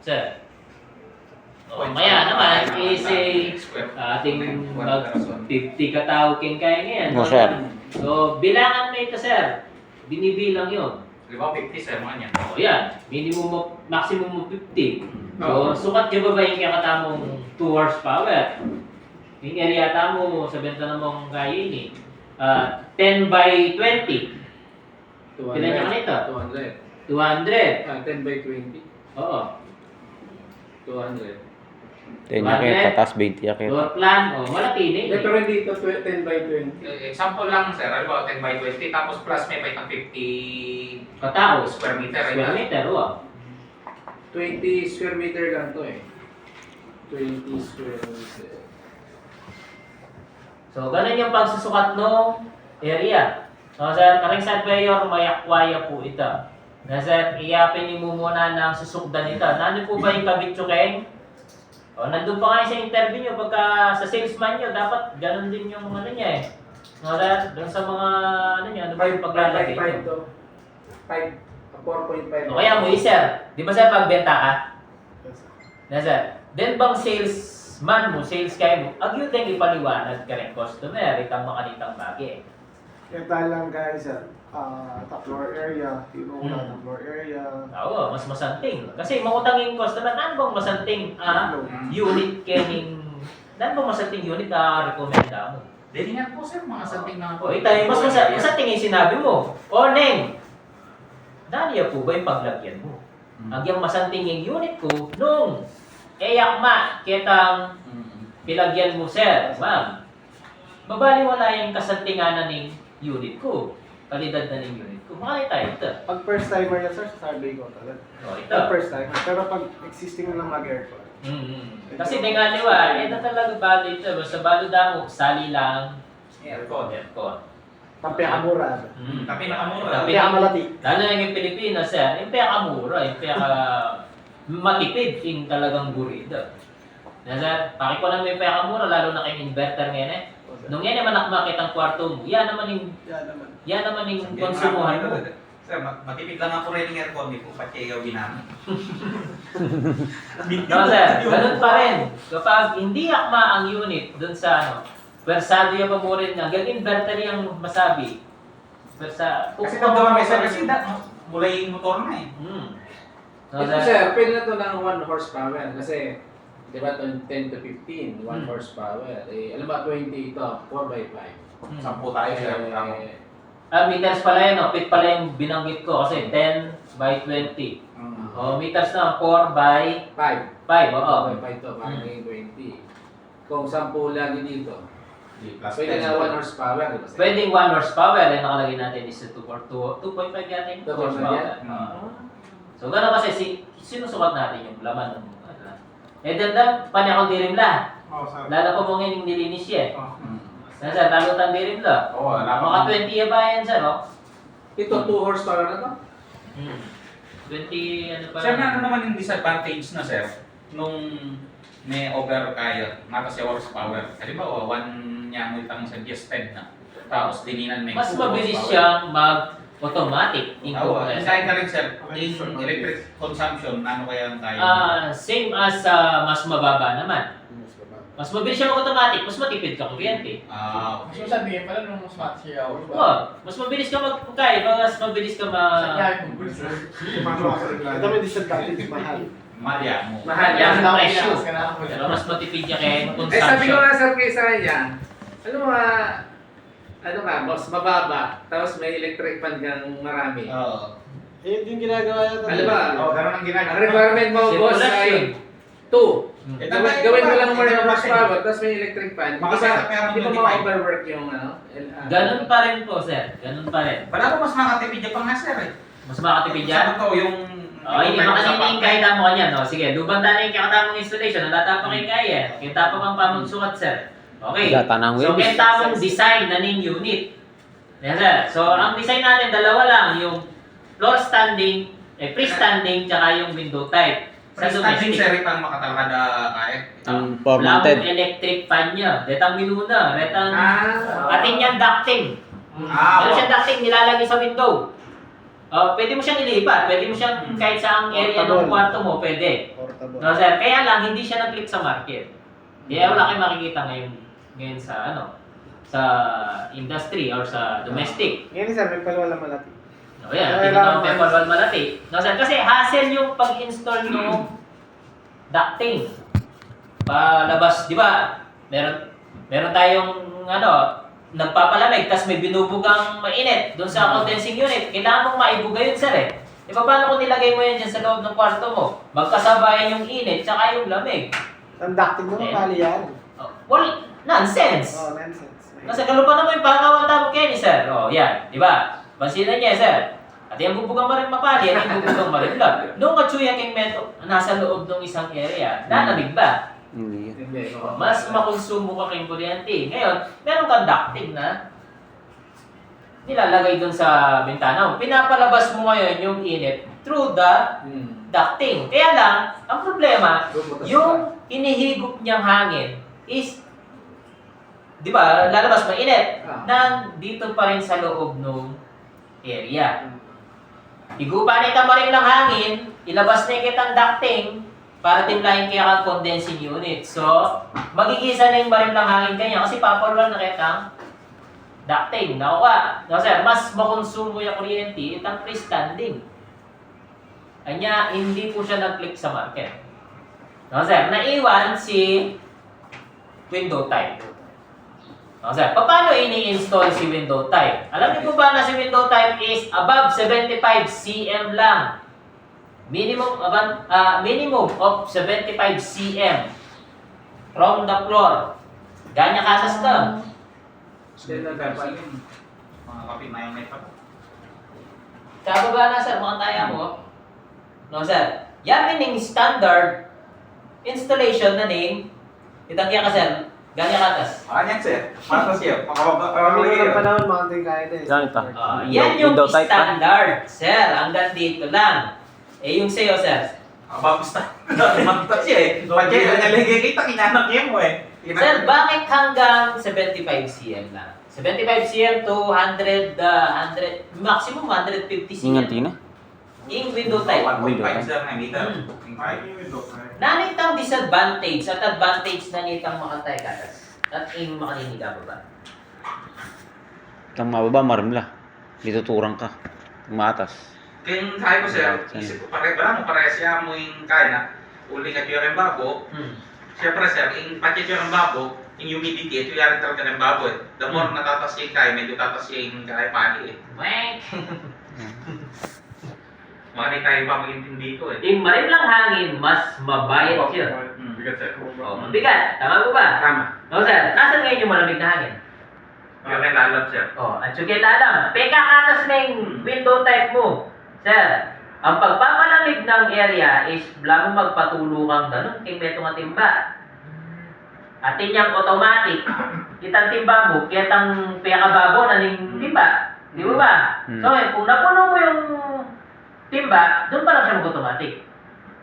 Sir. Maya naman, is ating mag-50 katao kin kaya ngayon. No, sir. So, bilangan mo ito, sir. Binibilang yun. Diba 50 sir, mga niyan? O yan, minimum mo, maximum mo 50. So, sukat nyo ba yung kakatamong 2 horsepower? Yung area tamo, sa benta namang kaya ini. 10 by 20. 200. Kailan nyo kanito? 200. 200. 10 by 20. Oo. 200. 10 yakit, tatas 20 yakit. Door plan, malaki din. Pero hindi ito 10 by 20. Example lang sir, ano ba, 10 by 20, tapos plus may paitang 50 Katao. square meter. Square meter, oo. 20 square meter lang to eh. 20 square meter. So, ganun yung pagsusukat ng area. So, sir, karing surveyor, may akwaya po ito. Na sir, iyapin niyo muna ng susukdan ito. Nandun po ba yung kabitsukeng? O, nandun pa nga sa interview nyo, pagka sa salesman nyo, dapat ganun din yung ano niya eh. No, sir, doon sa mga ano niya, ano ba yung paglalagay? 5 to. 4.5. O kaya mo, sir, di ba sir, pagbenta ka? Na sir, then bang salesman mo, sales guy mo, agyut yung ipaliwanag ka rin customer, itang makalitang bagay. Ito lang guys, top floor area, tino ko top floor area. Oo, mas masanting. Kasi mangutangin customer, ano bang masanting unit kening, ano bang masanting unit na rekomenda mo? Dili nga po sir, mga santing na O, itayo, mas masanting yung sinabi mo. O, Neng, dahil po ba yung paglagyan mo? Ang yung masanting yung unit ko, nung eyakma, kitang pilagyan mo, sir, ma'am. Mabaliwala yung kasantinganan ng unit ko. Kalidad na ng unit ko. Makakita ito. Pag first timer yan sir, sa survey ko talaga. O, ito. Pag first timer. Pero pag existing na lang mag-aircon. Kasi tinganiwa, ito talaga balo ito. Basta balo damo, sali lang. aircon. Aircon. Pampiakamura. Tapi nakamura. Pampiamalati. Lalo na yung Pilipinas, sir, yung pinakamura, yung matipid, yung talagang burida. Sir, pakikunan mo yung pinakamura, lalo na kayong inverter ngayon eh. Nung yan naman nakmakit ang kwarto mo, yan naman yung konsumuhan mo. Sir, matipid lang ako rin ng aircon, di po pati yung ginamit. No, sir, ganun pa rin. Kapag hindi akma ang unit dun sa pwersado yung pamurin na, hanggang inverter yung masabi. Kasi pag may sir, kasi mula yung motor na eh. No, Ito sir, pwede na to ng 1 horsepower kasi di ba 10 to 15, 1 horsepower. Eh, alam ba 20 ito, 4 by 5. Sampu tayo sir. Meters pala yun, feet pala yung binanggit ko kasi 10 by 20. Meters na 4 by 5. 5, oo. 4 by 5 to, parang naging 20. Kung 10 lagi dito, Plus pwede na 1 horsepower. Di ba sir? Pwedeng 1 horsepower, eh nakalagay natin is 2.5 yata yung 2.5 horsepower. yan? So gano'n kasi sinusukat natin yung laman ng danda, panyakong dirim la. Lalo ko mong yung nilinis siya. Sir, talutan dirim la. Oo, Mga 20 ba yan, sir, no? Ito 2 horsepower na to? 20, ano pa? Sir, ano naman yung disadvantage na sir? Nung may over kaya, mata si horsepower. Halimbawa, 1 niya mo itang suggested na. Tapos dininan may Mas 2 mabilis horsepower. siyang mag-automatic in Oo, comparison. kahit na rin sir, yung electric consumption, ano kaya ang kaya? Same as mas mababa naman. Mas mabilis siya mag-automatic, mas matipid ka kuryente. Okay. So sabihin pala nung mas mati siya ako. Oo, mas mabilis ka mag-kaya, mas mabilis ka Ito may disadvantage, mahal. Malya mo. Mahal yan yan. ang presyo. Pero mas matipid niya kaya Eh sabi ko consumption. nga sir kay sa kanya, ano ka, mas mababa, tapos may electric fan kang marami. Oo. Eh, yung ginagawa yata. Ano ba? Oo, ganun ang ginagawa. Ang requirement mo, boss, ay 2. Eh, Gawin mo lang more ng horsepower, tapos may electric fan. Makasarap meron Hindi pa 25. ma-overwork yung ano. Ganun pa rin po, sir. Ganun pa rin. Wala ko mas makatipid niya pa nga sir eh. Mas makatipid Sabi yan. ko yung... Hindi makalining kahit mo kanya, no? Sige, lubanta na yung kakatamong installation. Natatapang kayo kaya. Kita pa pang pamagsukat, sir. Okay. Tanang So, wheels. may tamang design na ning unit. Yes, sir. So, ang design natin, dalawa lang. Yung floor standing, freestanding, tsaka yung window type. Sa Freestanding domestic. sir, itang makatalakada kaya. Ang Wala formatted. akong electric fan niya. Retang minuna. Retang... Atin yan ducting. Meron siya ducting nilalagay sa window. Pwede mo siyang ilipat, pwede mo siyang kahit saang area ng kwarto mo, pwede. Portable. No, sir, kaya lang hindi siya nag-click sa market. Kaya wala kayong makikita ngayon sa sa industry or sa domestic. Ngayon sir, may palwala malati. No, yan, hindi naman may palwal malati. No, sir, kasi hassle yung pag-install ng ducting. Palabas, di ba? Meron tayong nagpapalamig, tapos may binubugang mainit doon sa condensing unit. Kailangan mong maibuga yun, sir eh. E paano kung nilagay mo yan dyan sa loob ng kwarto mo? Magkasabayan yung init, tsaka yung lamig. Ang ducting mo, kali yan. Well, nonsense. Oh, nonsense. Nasa kalupan naman yung pangawan tamo kayo ni sir. O, yan. Di ba? Pansinan niya, sir. At yung bubugang marin mapali, at yung bubugang marin lang. Noong katsuya king meto, nasa loob ng isang area, lalamig ba? Hindi. Hindi. Mas makonsumo ka kayong kuryente. Ngayon, meron kang ducting na nilalagay dun sa bintana mo. Pinapalabas mo ngayon yung init through the ducting. Kaya lang, ang problema, yung hinihigop niyang hangin is, di ba, lalabas mainit. Nandito pa rin sa loob ng area. Higupanin ka mo rin ng hangin, ilabas na yung kitang ducting, para timplahin kaya kang condensing unit. So, magigisa na yung barim ng hangin kanya kasi papaluan na kitang ducting. Nakuha. No, sir, mas makonsumo yung kuryente itang freestanding. Kanya, hindi po siya nag-click sa market. No, sir, naiwan si window type. No, sir, paano ini-install si window type? Alam niyo po ba na si window type is above 75 cm lang? Minimum of 75 cm from the floor. Ganya kasas ka. Mga kapit na yung may pa. Kababa na sir, mukhang tayo mo. No sir. Yan meaning standard installation na name. Itangya ka sir. Ganya katas. Yan sir. Matas yun. Kami nung panahon, mountain kaya din. Yan ito. Yan yung Window type, standard. Sir, hanggang dito lang. Yung sa'yo sir. Basta. Matas siya eh. Pagkaya naligay kita, kinanak niya mo eh. Sir, bakit hanggang 75 cm lang? 75 cm to 100, maximum 150 cm. Ingat na. Yung window type. 1.5 sir na meter. Nanitang disadvantage at advantage na nitang makantay katas. At yung makaninig ka ba? Itang mababa, marimla. Dito turang ka. Maatas. Kaya yung sabi ko sir, isip ko pare siya mo yung kaya na uli ka yung babo. Siyempre sir, yung packet yung babo, yung humidity, ito yung talaga ng babo eh. The more natatas yung kaya, medyo tatas yung kaya pagi eh. Wank! Makani tayo pa mag-intindi ko eh. Yung marimlang hangin, mas mabayad siya. Bigat sir. Mabigat. Tama po ba? Tama. No sir, nasan ngayon yung malamig na hangin? Yung may lalab sir. At sige alam, peka katas na yung window type mo. Sir, ang pagpapalamig ng area is blang magpatulo kang ganun, kay meto nga timba. Atin yung automatic, kitang timba mo, kitang pekababo na ning timba. Di ba ba? So, kung napuno mo yung timba, doon pa lang siya mag-automatic.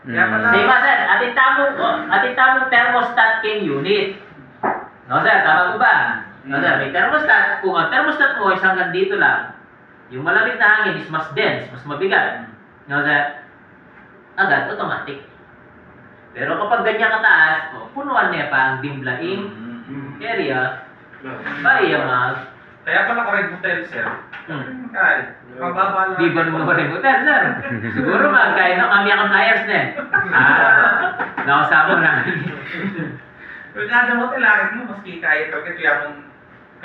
Kaya pala, diba sir, atin tamong thermostat king unit. No sir, tama po ba? No sir, may thermostat. Kung ang thermostat mo is hanggang dito lang, yung malamig na hangin is mas dense, mas mabigat. No sir, agad, automatic. Pero kapag ganyan kataas, punuan niya pa ang dimblaing area, bayamag. kaya pala ko rin hotel sir. Kaya, mababa lang. Di ba naman rin hotel, sir? Siguro kaya na kami ang flyers na nakasama namin. Kung nga ng hotel, akin mo, maski kaya talaga kaya mong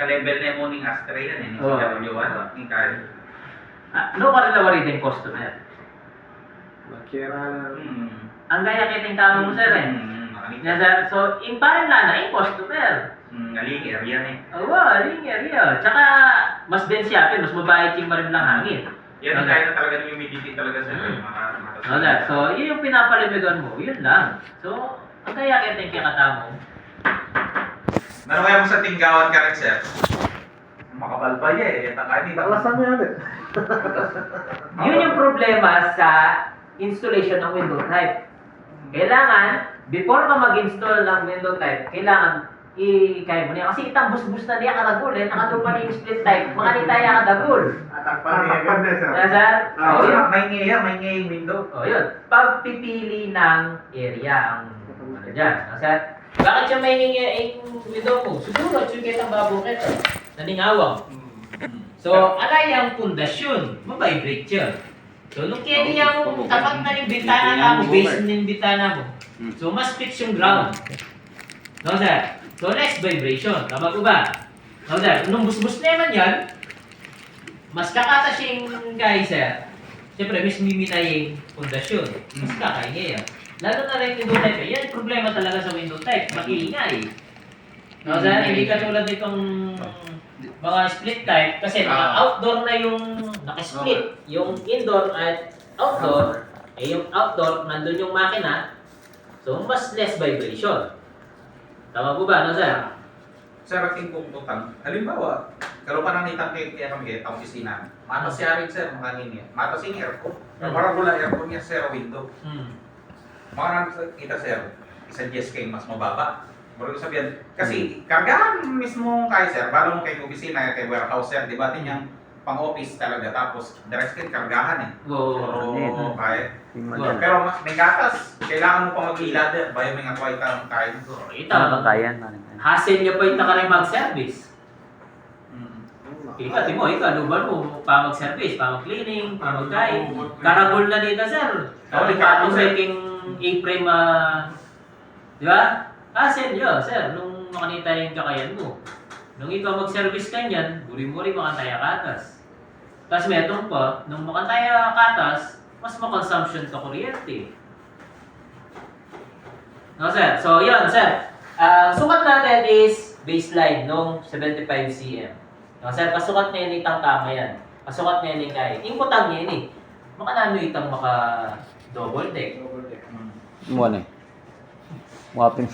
ka-level na yung morning astray yan eh. Oo. Yung kaya. No karilawari din customer. Makira na. Ang gaya kiting kamo mo, sir eh. Nga sir, so, yung parang na yung customer. Ngaling, area na eh. Oo, aling area. Tsaka, mas dense siya, mas mabayad yung marimlang hangin. Yan ang kaya na talaga ng humidity talaga sir. No, sir. So, yun yung pinapalimigan mo, yun lang. So, ang kaya kiting kakatamo. Ano kaya mo sa tinggawan ka rin sir? Makapal pa yan eh. Takalasan mo yan eh. Yun yung problema sa installation ng window type. Kailangan, before ka mag-install ng window type, kailangan kaya mo niya. Kasi itang bus-bus na niya karagul eh. Nakalupa na yung split type. Mga nitaya kadagul. Tatakpan na sir. Kaya sir, Oh, yun. may ngay yung window. Yun. Pagpipili ng area ang ano dyan. Sir, bakit siya may window mo? Siguro, tsukit ang babukit. Naningawang. So, alay ang pundasyon. Mabibrate siya. So, nung kaya yung tapat na yung bintana mo, base na yung bintana mo. So, mas fix yung ground. No, sir? So, less vibration. Tama ko ba? No, sir? Nung bus-bus naman yan, mas kakata siyang guys, sir. Siyempre, mas miminay yung pundasyon. Mas kakaya yan. Lalo na rin window type. Yan, problema talaga sa window type. Maingay. No, sir? Hindi katulad nitong mga split type kasi outdoor na yung naka-split. Yung indoor at outdoor, yung outdoor, nandun yung makina, so mas less vibration. Tama po ba, no sir? Sir, aking pupuntan. Halimbawa, kalupa na nitang kaya kami ang opisina. Matas siya rin, sir, mga niya. Matas yung aircon. Parang wala aircon niya, sir, window. Mga nang kita, sir, isa-suggest kayo mas mababa. Baru sabihin, kasi kargahan mismo kay sir, bago mo kay opisina, kay warehouse sir, di ba? Yung pang-office talaga, tapos direct kargahan eh. Oo. Kaya. Pero may gatas, kailangan mo pa mag-ilad, bayo may nga kaya mo. Ito, Kaya. hassle niya pa yung nakarin mag-service. Ikaw, di mo, luban mo, pa mag-service, pa mag-cleaning, pa mag-kain. Karagol na dito, sir. Kapag patong making A-frame, di ba? Hassle yun, sir, nung makanita yung kakayan mo. Nung ikaw mag-service ka niyan, buri-buri makantaya katas. Tapos metong pa, nung makantaya katas, mas makonsumption ka kuryente. No, sir? So, yun, sir. Sukat natin is baseline nung 75 cm. No, sir, pasukat na yun itang tama yan. Pasukat na yun yung kaya. Imputang yan eh. Makanano itang maka double deck. Muna eh. Wapin.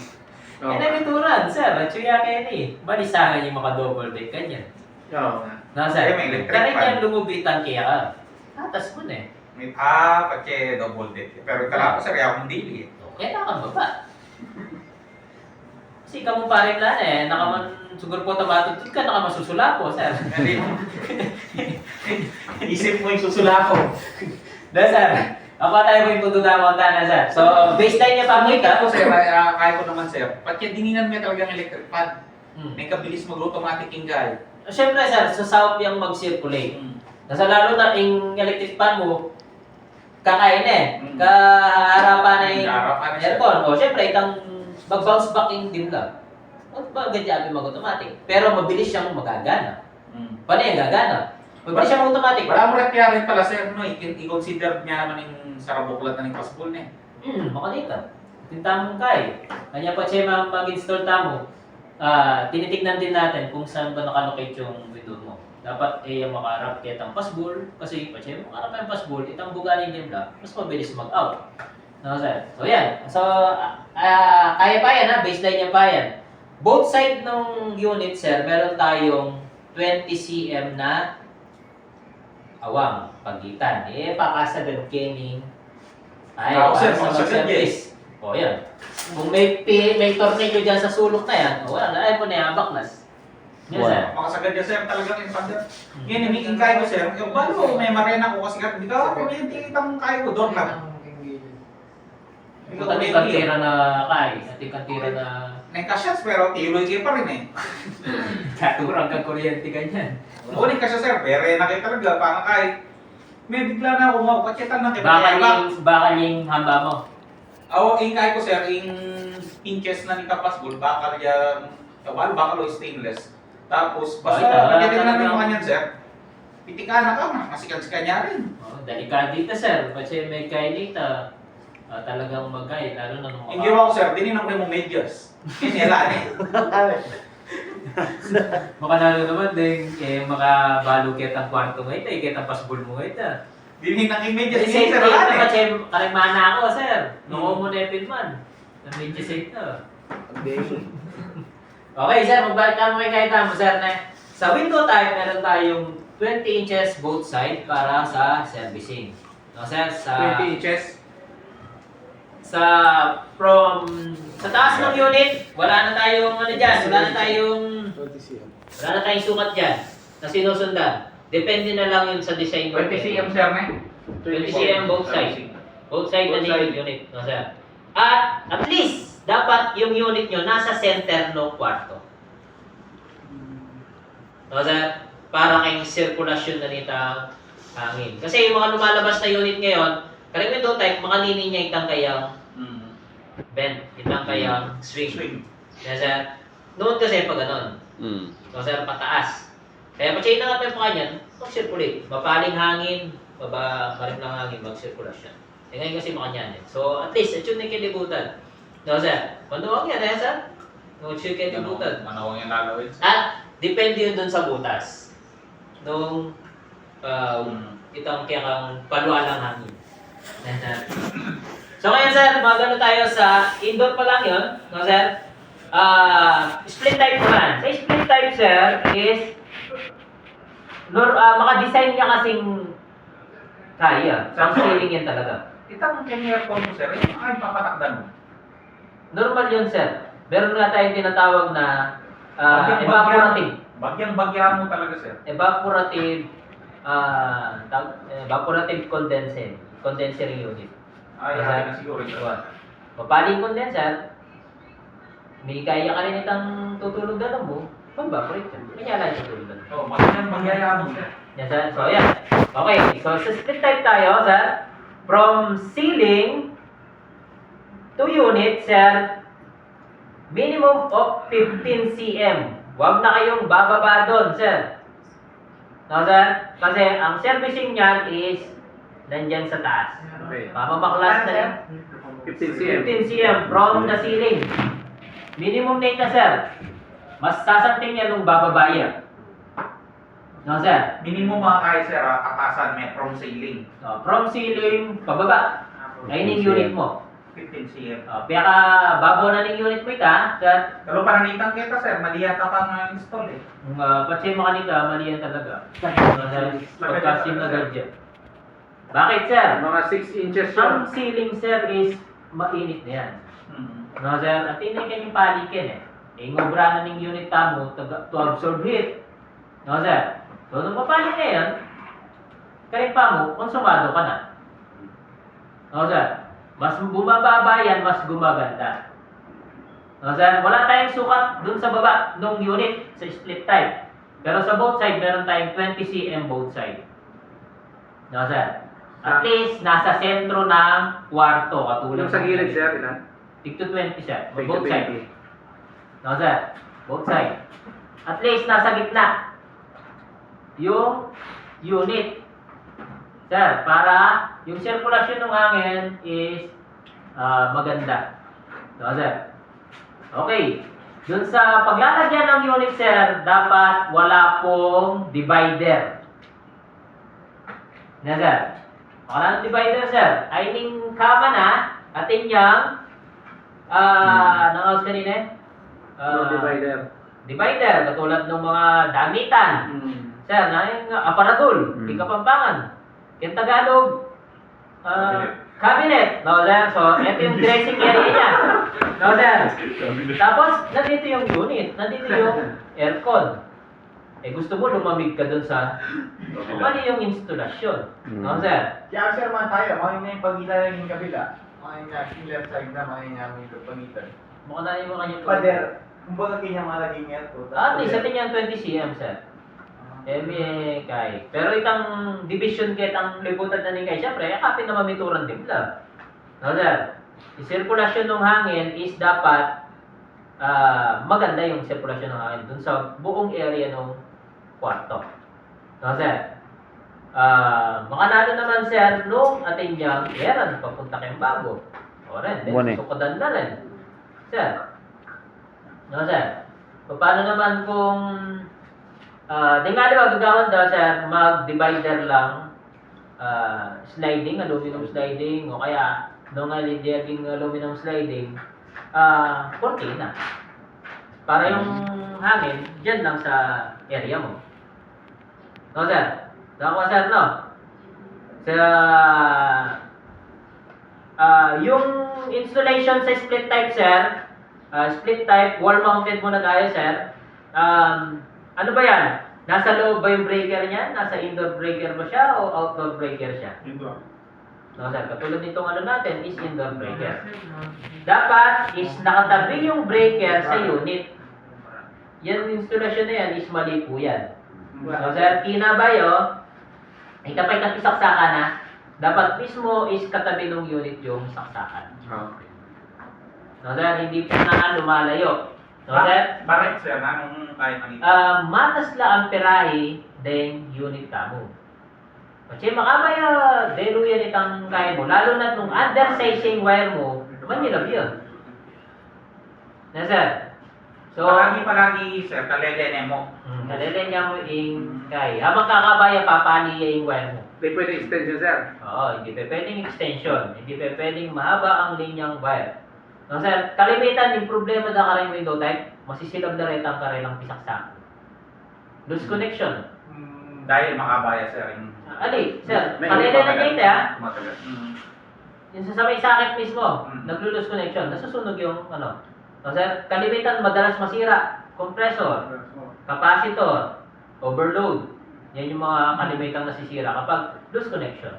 Eh, nabituran, sir. Chuya kayo eh. Balisahan yung maka double deck kanyan. Oo. No, sir. Eh, may electric Kaya fan. yan lumubitan kaya ka. Tatas mo na eh. Pati double deck. Pero kala ko sir, yung daily eh. Kaya ka baba. Kasi ikaw mong paring lang eh. Siguro po tamatutod ka, nakamasusula po, sir. Hindi. Isip mo yung susula ko. Na, sir. Ako tayo po yung tutunan mo na, sir. So, baseline niya pa mo Kaya ka. ko sir, kaya ko naman sir. Pati diningan mo talagang electric fan. Hmm. May kabilis mag-automatic yung guy. Siyempre, sir, sa south yung mag-circulate. Nasa lalo na yung electric fan mo, kakain eh. Kaharapan na yung Kaharapan na siya. aircon. O, siyempre, itang mag-bounce back yung dimla. O, ganyan mag-automatic. Pero mabilis siyang magagana. Paano yung gagana? Mabilis siyang mag-automatic. Wala mo repair rin pala sir, no? I-consider niya naman yung sarabuklat na ng passport niya. Makanita. Tintamong kay. Kanya pa siya mag-install tamo. Tinitignan din natin kung saan ba nakalocate yung window mo. Dapat yung makaharap kitang pasbol. Kasi pa siya makaharap yung pasbol, itang bugaling din lang, mas mabilis mag-out. No, sir? So, yan. So, kaya pa yan ha, baseline niya pa yan. Both side ng unit, sir, meron tayong 20 cm na awang pagitan. Pakasagan kening. Ay, Sir, para sa makasagan mag-service. O, yan. Kung may tornilyo dyan sa sulok na yan, wala na, ay po na yan, baklas. Yan, sir. Makasagad niya sir, talagang yung panda. Yan, yung kaya ko sir. Yung balo, may marena ko kasi hindi ka kuryente itang kaya ko doon lang. Ito yung kantira na kay, at yung kantira na Nagkasyas pero tiloy kayo pa rin eh. katurang kang kuryente ganyan. Ulit kasi sir, pere na kayo talaga, parang kahit may bigla na ako mapakyatan na kayo. Bakal yung hamba mo. Ako, yung kaya ko sir, yung pinches na ni Kapasbol, bakal yan, bakal o stainless. Tapos, basta nagtitignan mo yung kanyan sir, pitikan na ka, masikan-sikan niya rin. Delikado dito, sir. Kasi may kainita. Talagang magay, lalo na nung Yung ginawa ko sir, dininang ko yung medyas. Kinila eh. Makanalo naman din, makabalo kitang kwarto mo ito, kitang pasbol mo ito. Dininang yung medyas. Safe Sir, na wala ito, eh. kasi karimana ako, sir. Nung mo na man. Medyo safe na. Okay, sir, magbalik ka mo may kahit mo, sir. Sa window type, meron tayong 20 inches both side para sa servicing. No, sir, sa 20 inches. sa taas ng unit, wala na tayong ano dyan, wala na tayong 20 cm. sukat dyan na sinusundan. Depende na lang yun sa design. 20 cm sir na 20 cm both side. Both side na yung unit. No, sir. At least, dapat yung unit nyo nasa center ng kwarto. No, sir? Para kayong sirkulasyon na nitang hangin. Kasi yung mga lumalabas na unit ngayon, karamihan doon type, mga linya itang kayang bend, itang kayang swing. Yes, sir? Noon kasi pag ganon. So, sir, pataas. Kaya pa-chain na natin pa kanyan, mag-circulate. Mapaling hangin, marim lang hangin, mag-circulation. Eh ngayon kasi makanyan. So, at least, at yun na kilibutan. No, sir? Manuwag yan, sir? No, yun kilibutan. Manawang yung lalawin. At, depende yun dun sa butas. Nung, itang kaya kang palualang hangin. So, ngayon, sir, magano tayo sa indoor pa lang yun. No, sir? Split type naman. Sa split type, sir, is maka-design niya kasing kaya. Sa ceiling yan talaga. Itang aircon mo sir, yung ay papatakdan mo. Normal yun, sir. Meron nga tayong tinatawag na evaporative. Bagyang-bagyan mo talaga sir. Evaporative condenser unit. Ay, Yes, hali sir. na siguro ito. Mapaling condenser, may kaya ka rin itang tutulog na mo, mag-evaporate yan. Kanya lang yung tutulog na. Oh, bagyang-bagyan mo sir. Yes, sir. So, yan. Okay. So, sa split type tayo, sir. From ceiling to unit, sir, minimum of 15 cm. Huwag na kayong bababa doon, sir. No, sir? Kasi ang servicing niyan is nandyan sa taas. Okay. Mamabaklas na yan. 15 cm. 15 cm from the ceiling. Minimum na ito, sir. Mas sasanting yan nung bababa yan. No, sir? Minimum mga kaya sir, katasan may from ceiling. From ceiling, pababa. Ayun yung unit mo. 15 cm. Pinaka babaw na ng unit mo ita, sir. Pero pananitang kita sir, mali yata ka nga install eh. Patsi mo kanita, mali yan talaga. Pagkasim na gadget. Bakit, sir? Mga 6 inches Ang yun. ceiling, sir, is mainit na yan. No, sir? At hindi kayong palikin eh. Ngobra na ng unit tamo to absorb heat. No, sir? So, nung mapalik na yan, karipa mo, konsumado ka na. No, sir? Mas bumababa yan, mas gumaganda. No, sir? Wala tayong sukat dun sa baba ng unit sa split type. Pero sa both side, meron tayong 20 cm both side. No, sir? At least, nasa sentro ng kwarto. Katulad Yung sa gilid sir, ilan? Tig to 20, sir. Tig to Both 20. side. No, sir? Both side. At least, nasa gitna. Yung unit. Sir, para yung sirkulasyon ng hangin is maganda. No, sir? Okay. Dun sa paglalagyan ng unit, sir, dapat wala pong divider. Na, sir? Wala ng divider, sir. Aining kama na, atin yang nangawas kanina? Yung divider. Divider, katulad ng mga damitan. Sir, na yung aparadul, Kapampangan. Yung Tagalog, cabinet. No, sir? So, ito yung dressing area niya. No, sir? Tapos, nandito yung unit, nandito yung aircon. Eh, gusto mo lumamig ka dun sa mali yung instalasyon. No, sir? Kaya sir man tayo, makin na yung pagitan ng kabila. Makin na yung left side na, makin na yung pagitan. Mukha na yung mga kanya. Pader, kumbaga kanya malaging yan po. At least, atin yung 20 cm, sir. Kay. Pero itang division kaya itang libutan na ni kay, syempre, yakapin na mamituran din lang. No, sir? Yung sirkulasyon ng hangin is dapat maganda yung sirkulasyon ng hangin dun sa buong area ng kwarto. No, sir? Makanalo naman, sir, nung atin yung meron, papunta kayong bago. O rin, Buwan eh. sukodan na rin. Sir? No, sir? Paano naman kung di nga diba, gagawin daw, sir, mag-divider lang, sliding, aluminum sliding, o kaya, nung alidiyaging aluminum sliding, cortina. Para yung hangin, dyan lang sa area mo. No, sir? Nakuha, sir, no? Sa Yung installation sa split type, sir, split type, wall mounted muna tayo, sir. Ano ba yan? Nasa loob ba yung breaker niya? Nasa indoor breaker ba siya o outdoor breaker siya? Indoor. No, sir, katulad nitong ano natin is indoor breaker. Dapat is nakatabi yung breaker sa unit. Yan installation na yan is mali po yan. So, sir, kinabayo, kapag napisaksakan na, dapat mismo is katabi ng unit yung saksakan. So, sir, hindi po na lumalayo. So, sir, Bakit sir? Anong kahit ang matas la ang perahe den unit kamo. Kasi makamaya delu yan itang kaya mo. Lalo na nung undersizing wire mo, manilab yun. Na, sir. So, palagi sir, kalelene mo. kalelen niya mo yung kaya. Habang kakabaya, papali yung wire mo. Hindi pwede extension, sir. Oo, hindi pa pwedeng extension. Hindi pa pwedeng mahaba ang linyang wire. No, sir, kalimitan yung problema na karang window type, masisilab na rin ang karilang pisaksak. Loose connection. Dahil makabaya sir. Yung Ali, sir, May kalelen na niya ito, ha? matagal. Yung sa may sakit mismo, Mm. naglo-lose connection, nasusunog yung ano. No, sir, kalimitan madalas masira. Compressor, capacitor, overload. Yan yung mga kalimitang nasisira kapag loose connection.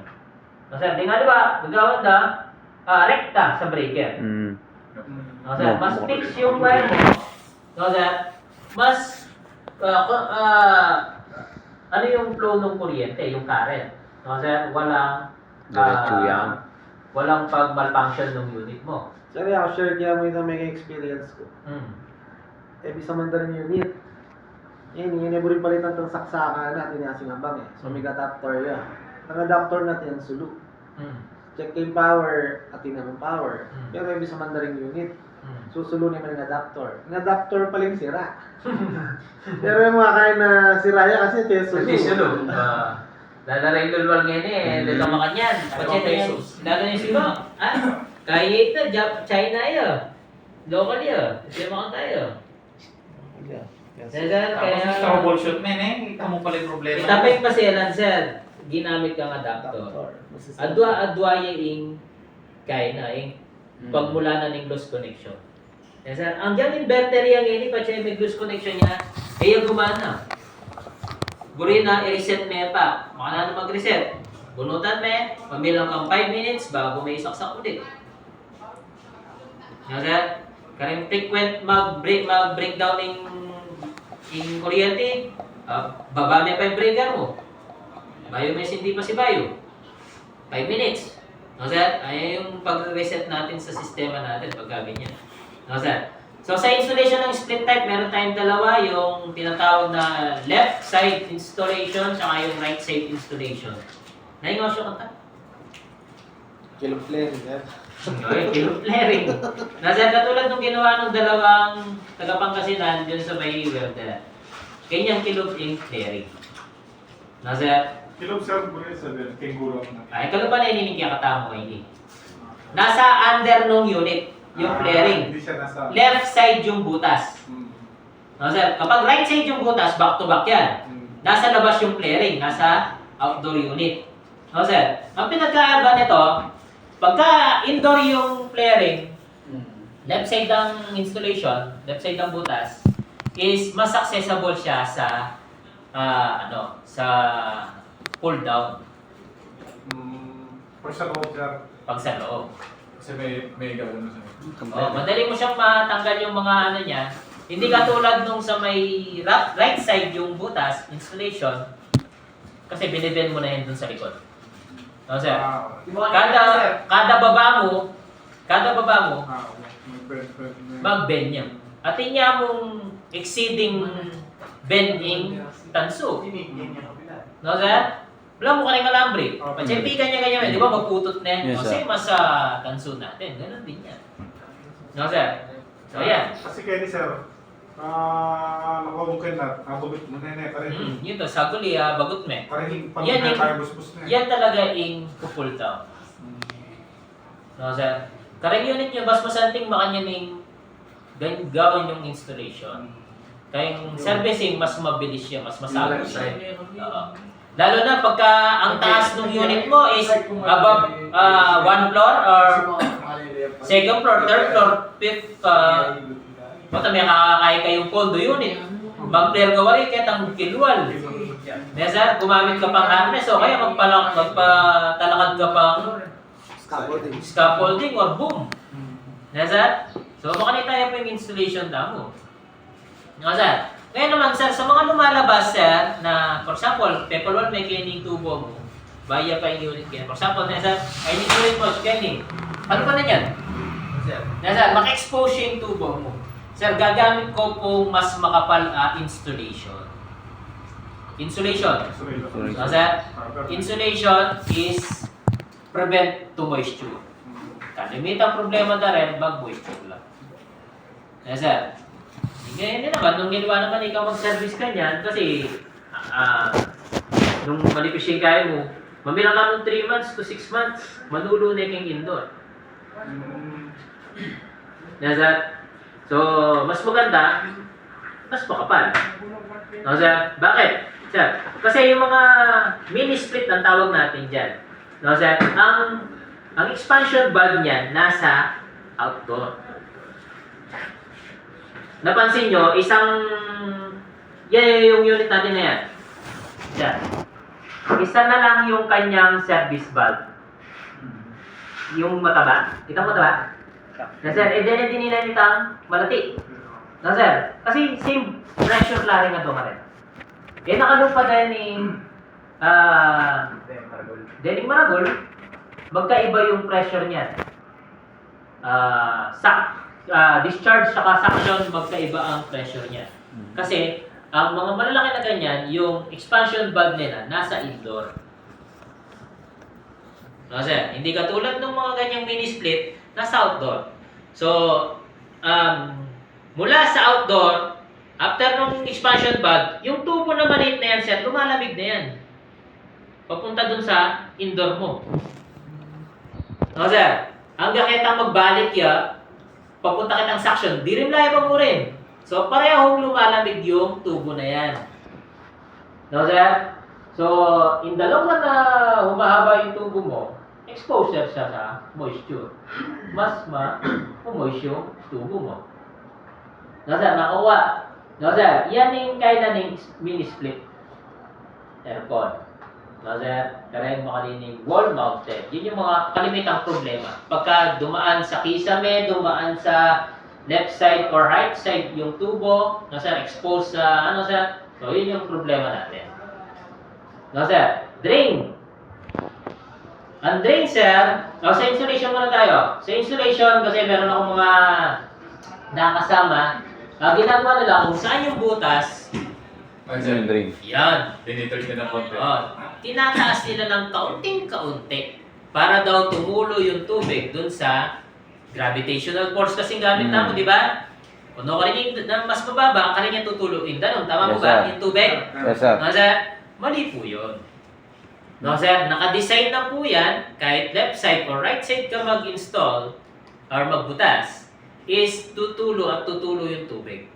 No, sir, di nga diba, gagawin na rekta sa breaker. No, sir, mas fix yung wire mo. No, sir, mas ano yung flow ng kuryente, yung current. No, sir, walang Diretso yan. walang pag-malfunction ng unit mo. Sir, ako share kaya mo yung may experience ko. Bisa man rin unit. Yun rin palitan itong saksakan natin yung singabang eh. So may adapter yan. Ang adapter natin yung sulu. Check yung power at yung power. Pero bisa man rin unit. Susulo naman yung adapter. Yung adapter pala yung sira. Pero yung mga kaya na sira yan kasi ito yung sulu. Hindi sulu. Lalaray lulwal ngayon eh. Dito makanyan. pesos. Lalo yung silo. Kaya ito, China yun. Local yun. Kasi makan tayo. Sir, Tapos kaya... troubleshoot men eh. Kita mo pala yung problema. Itapay pa siya sir. Ginamit kang adapter. Adwa yung kaya na yung pagmula na ng loose connection. Yes, sir. Ang dyan inverter yung ini pa siya may loose connection niya. Kaya gumana. Guri na i-reset mo pa. Makana na mag-reset. Bunutan mo. Pamilang kang 5 minutes bago may isaksak ulit. Yes, sir. Karing frequent mag-breakdown ng kuryente. Baba mo pa yung breaker mo. Bayo may hindi pa si Bayo. 5 minutes. No, sir? Ayan yung pag-reset natin sa sistema natin pag ganyan. No, sir? So, sa installation ng split type, meron tayong dalawa. Yung tinatawag na left side installation saka yung right side installation. Naingos yung kanta? Kilo flare, sir. Okay, kilo flaring. No, sir? Katulad nung ginawa ng dalawang tagapangkasinan dun sa may welder. Kanyang kilo yung flaring. No, sir? Kilo sir, buri sa kenguro na. Ay, kalo pa na ininigya katamo ini. Nasa under nung unit, yung flaring. Hindi siya nasa... Left side yung butas. No, sir? Kapag right side yung butas, back to back yan. Nasa labas yung flaring, nasa outdoor unit. No, sir? Ang pinagkaiba nito, pagka indoor yung flaring, left side ang installation, left side ang butas, is mas accessible siya sa sa pull down Pag sa loob, sir. pag sa loob. Kasi may gawin na siya. Madali mo siyang matanggal yung mga ano niya. Hindi katulad nung sa may right side yung butas, installation, kasi binibend mo na yun dun sa likod. No, sir? Kada baba mo, mag-bend niya. At niya mong exceeding bending tanso. No, sir? Wala mo ka rin alambre. Pachempikan niya ganyan, di ba? Magputot na yan. Yes, Kasi sir. mas tanso natin. Ganun din yan. No, sir? So, yan. Kasi kaya ni sir, nakawagin na, nabugit mo na pa rin. Yun to, saguli, bagot me. Parang Yan yung- tayo busbus na. Yan talaga yung pull down. No, sir? Karang unit nyo, mas masanting makanyaning gawin yung installation. Kaya yung servicing, mas mabilis siya, mas masabi siya. Oo. Lalo na pagka ang taas ng unit mo is above 1 floor or second floor, third floor, fifth, mata may kakakaya kayong condo unit. Mag-clear ka wari, kahit ang kilwal. Nasa, gumamit ka pang harness o kaya magpatalakad ka pang scaffolding or boom. Nasa, so baka tayo po yung installation damo. Nasa, ngayon naman sir, sa mga lumalabas sir, na for example, people one may cleaning tubo mo, baya pa yung unit kayo. For example, nasa, I need unit mo, cleaning. Ano pa na yan? Nasa, maka-expose yung tubo mo. Sir, gagamit ko po mas makapal installation. Insulation. Nasa, insulation is prevent to moisture. Kalimitang problema na rin, mag-moisture lang. Nasa, hindi naman, nung ginawa naman ikaw mag-service ka niyan, kasi nung manipis yung kaya mo, mamilang ka nung 3 months to 6 months, manulunig yung indoor. Nasa, so, mas maganda, mas makapal. Nasa, bakit? Sir, kasi yung mga mini-split ang tawag natin dyan. Nasa, ang expansion valve niyan nasa outdoor. Napansin nyo, yan yung unit natin na yan. Yan. Isa na lang yung kanyang service valve. Yung mataba. Kita mo mataba? Na sir, then din nila nitang malati. Na sir, kasi same pressure laring na ito ka rin. Nakalupa din yung Dening Maragol, magkaiba yung pressure niyan. Discharge saka suction, magkaiba ang pressure niya. Kasi, ang mga malalaki na ganyan, yung expansion valve nila, nasa indoor. Kasi, hindi katulad ng mga ganyang mini-split, nasa outdoor. So, mula sa outdoor, after ng expansion valve, yung tubo na maliit na yan, sir, lumalamig na yan. Papunta dun sa indoor mo. Kasi, hanggang kitang magbalik ya, papunta kitang suction, di rin layo mo rin. So, parehong lumalamig yung tubo na yan. No, sir? So, in the long run na humahaba yung tubo mo, exposure siya sa moisture. Mas ma-moist yung tubo mo. No, sir? Nakuha. No, sir? Yan yung kaya ng mini-split aircon. No, sir? Karayang makalinig wall-mounted. Yun yung mga kalimitang problema. Pagka dumaan sa kisame, dumaan sa left side or right side yung tubo, no, sir? Exposed sa, sir? So, yun yung problema natin. No, sir? Drain. Ang drain, sir, sa insulation muna tayo. Sa insulation, kasi meron akong mga nakasama, ginagawa nila kung saan yung butas, Drain. yan. Tinitag ka ng konti. Tinataas nila ng kaunting-kaunti para daw tumulo yung tubig dun sa gravitational force kasi gamit na mo, di ba? Kung karinig ng mas mababa, kaninya tutuluin danon. Tama mo Yes, ba? sir. Yung tubig? Yes, sir. No, sir? Mali po yun. No, sir? Nakadesign na po yan, kahit left side or right side ka mag-install or magbutas, is tutulo at tutulo yung tubig.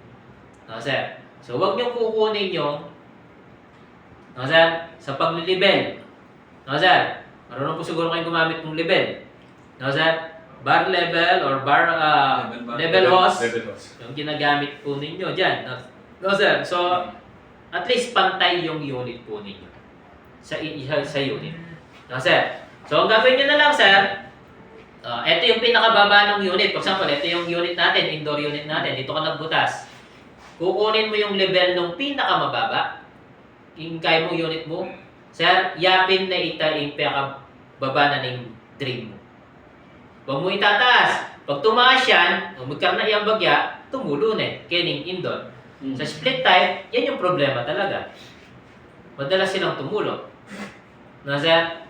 No, sir? So, huwag niyong kukunin yung sa paglilibel. No, sir? Marunong po siguro kayong gumamit ng libel. No, sir? Bar level or level hose. Yung ginagamit po ninyo dyan. No, sir? So, at least pantay yung unit po ninyo sa unit. No, sir? So, ang gagawin nyo na lang, sir, ito yung pinakababa ng unit. For example, ito yung unit natin, indoor unit natin. Dito ka nagbutas. Kukunin mo yung level ng pinakamababa. Yung kaya mong unit mo. Sir, yapin na yung pinakababa na ng drain mo. Huwag mo itataas. Pag tumaas yan, magkaroon na iyang bagya, tumulo na kening indoor. Sa split type, yan yung problema talaga. Madalas silang tumulo. No, sir?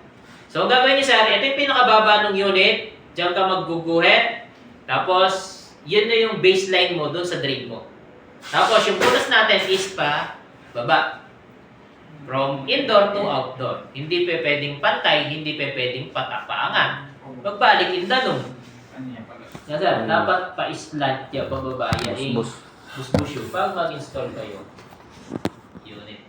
So, ang gagawin niyo, sir, ito yung pinakababa ng unit. Diyan ka magguguhit. Tapos, yun na yung baseline mo doon sa drain mo. Tapos, yung punas natin is pa baba. From indoor to outdoor. Hindi pa pwedeng pantay, hindi pa pwedeng paangat. Magbalik indanong. No, sir, dapat pa-slant ya, pababa yan. Bus. Busbus yun. Pag mag-install kayo, unit.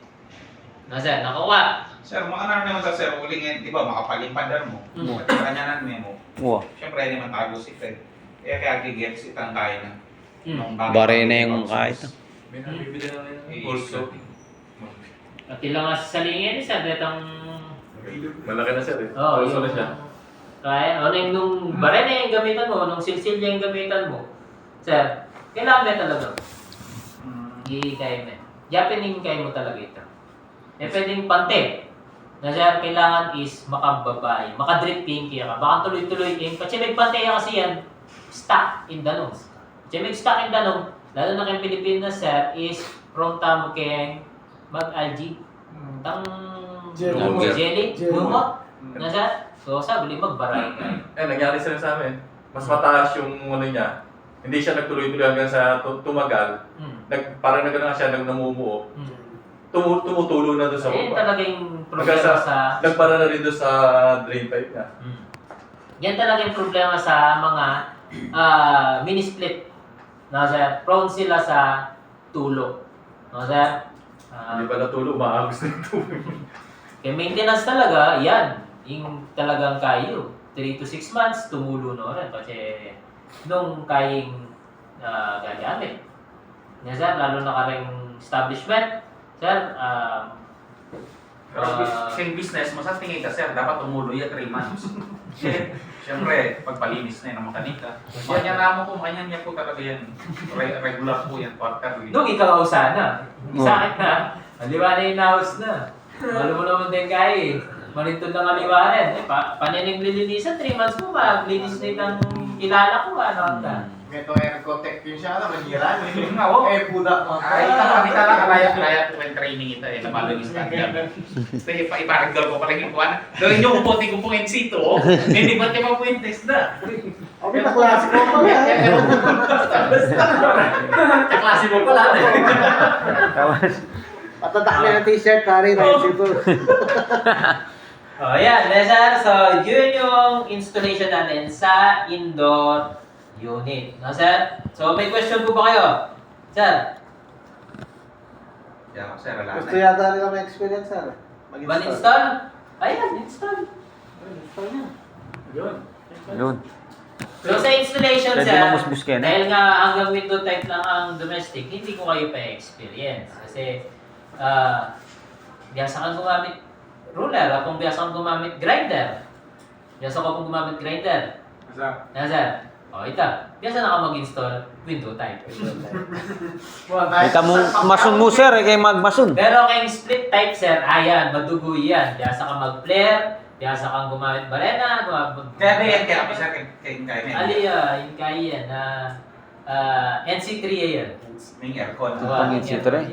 No, No, sir, nakuha. Sir, mga ano naman sa sir, uling yan, di ba, makapalimpandar mo. Mm. At kanyanan mo. Wow. Siyempre, hindi man tago si Fred. Kaya gigets itang kaya na. Mm. Bare na yung kahit. Binabibili na rin Eh, ng pulso. At ilang nga sa salingin, sir, detang... Malaki na sir eh. Oo, Pulso na siya. Kaya, o nung bare na yung gamitan mo, nung silsilya yung gamitan mo, sir, kailangan mo talaga. Kaya mo. Japaning kaya mo talaga ito. Eh, pwedeng pante. Na sir, kailangan is makababay, makadripping kaya ka. Baka tuloy-tuloy king. Kasi may pante kasi yan, stuck in the nose. Kasi may stuck in the nose, lalo na kayong Pilipinas, sir, is prone tamo kayong mag-algae. Tang Jelly. jelly, Jelly. lumot. Na sir, so sabi magbaray ka. Eh, nangyari sila sa amin. Mas mataas yung ano niya. Hindi siya nagtuloy-tuloy hanggang sa tumagal. Parang nagano siya, namumuo. Tumutulo na doon sa Yan baba. talaga yung Hanggang problema sa... Nagpara na rin doon sa drain pipe niya. Yan talaga yung problema sa mga mini-split. No, sir? Prone sila sa tulo. No, sir? Hindi pa natulo, maagos na ito. Kaya maintenance talaga, yan. Yung talagang kayo. 3 to 6 months, tumulo na rin. Kasi nung kayong gagamit. Yan, sir? Lalo na karing establishment. Sir, Pero same business mo, sa tingin ka, sir, dapat tumulo yan 3 months. Siyempre, pagpalinis na yan ng makanika. Kanya na mo kung kanya niya po talaga yan. Regular po yan, quarterly. nung ikaw sana. Sakit na. Aliwa na yung house na. Malo mo naman din kaya eh. Malintod ng aliwanan. Eh, paninig lilinisan, 3 months mo ba? Linis na itang kilala ko, ano ka? Ito Ergotech yung siya na manira. Nga, oh. Eh, budak mo. Ay, kami talaga kaya po yung training ito eh, na malunis standard. Kaya iparagdal ko pala yung kuwan. Gawin nyo kuputi ko pong NC2, oh. Hindi ba't yung mga test na? Okay, na-klase ko pala. Kaklase mo pala. Patatak na yung t-shirt, pare, na yung sito. Oh, yan, sir. So, yun yung installation natin sa indoor unit. No, sir? So, may question po ba kayo? Sir, Yeah, sir, wala Gusto na. yata nila may experience, sir. mag-install? Ayan, install. Install niya. Yun. Yun. So, sa installation, Pwede sir, mamusbus ka na. dahil nga hanggang window type lang ang domestic, hindi ko kayo pa-experience. Kasi, biasa kang gumamit ruler, at kung biasa kang gumamit grinder. Biasa ko kung gumamit grinder. Asa? Yan, sir. O, ito. Biasa na ka mag-install window type. Kita mo, masun mo sir, kay magmasun. Pero kayong split type, sir, ayan, madugo yan. Biasa ka mag-flare, biasa kang gumamit barena, Kaya ba yan, kaya pa sir, kaya kaya Aliya, yung kaya yan na NC3 yan. may aircon. Pang NC3.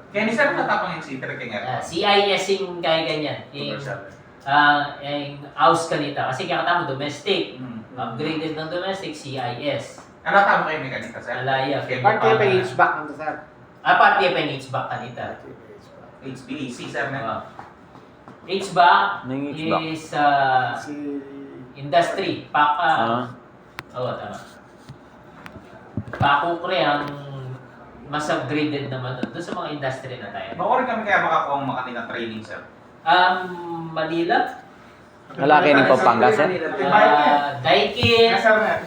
Kaya ni sir natapang yung C3 kaya aircon. CIS yung kaya ganyan. Yung house kanita. Kasi kakata mo domestic. Upgraded ng domestic, CIS. Ano tama kayo mekanika sir? Alaya. Part kayo pa HVAC ang sir. Part kayo pa yung HVAC kanita. HVAC sir na. HVAC Ano yung HVAC? is Si... industry. Paka. Oo, tama. Pakukre ang mas upgraded naman doon sa mga industry na tayo. Makurin kami kaya makakuha ang makatina training sir. Manila, Lalaki ng Pampanga sir. Daikin,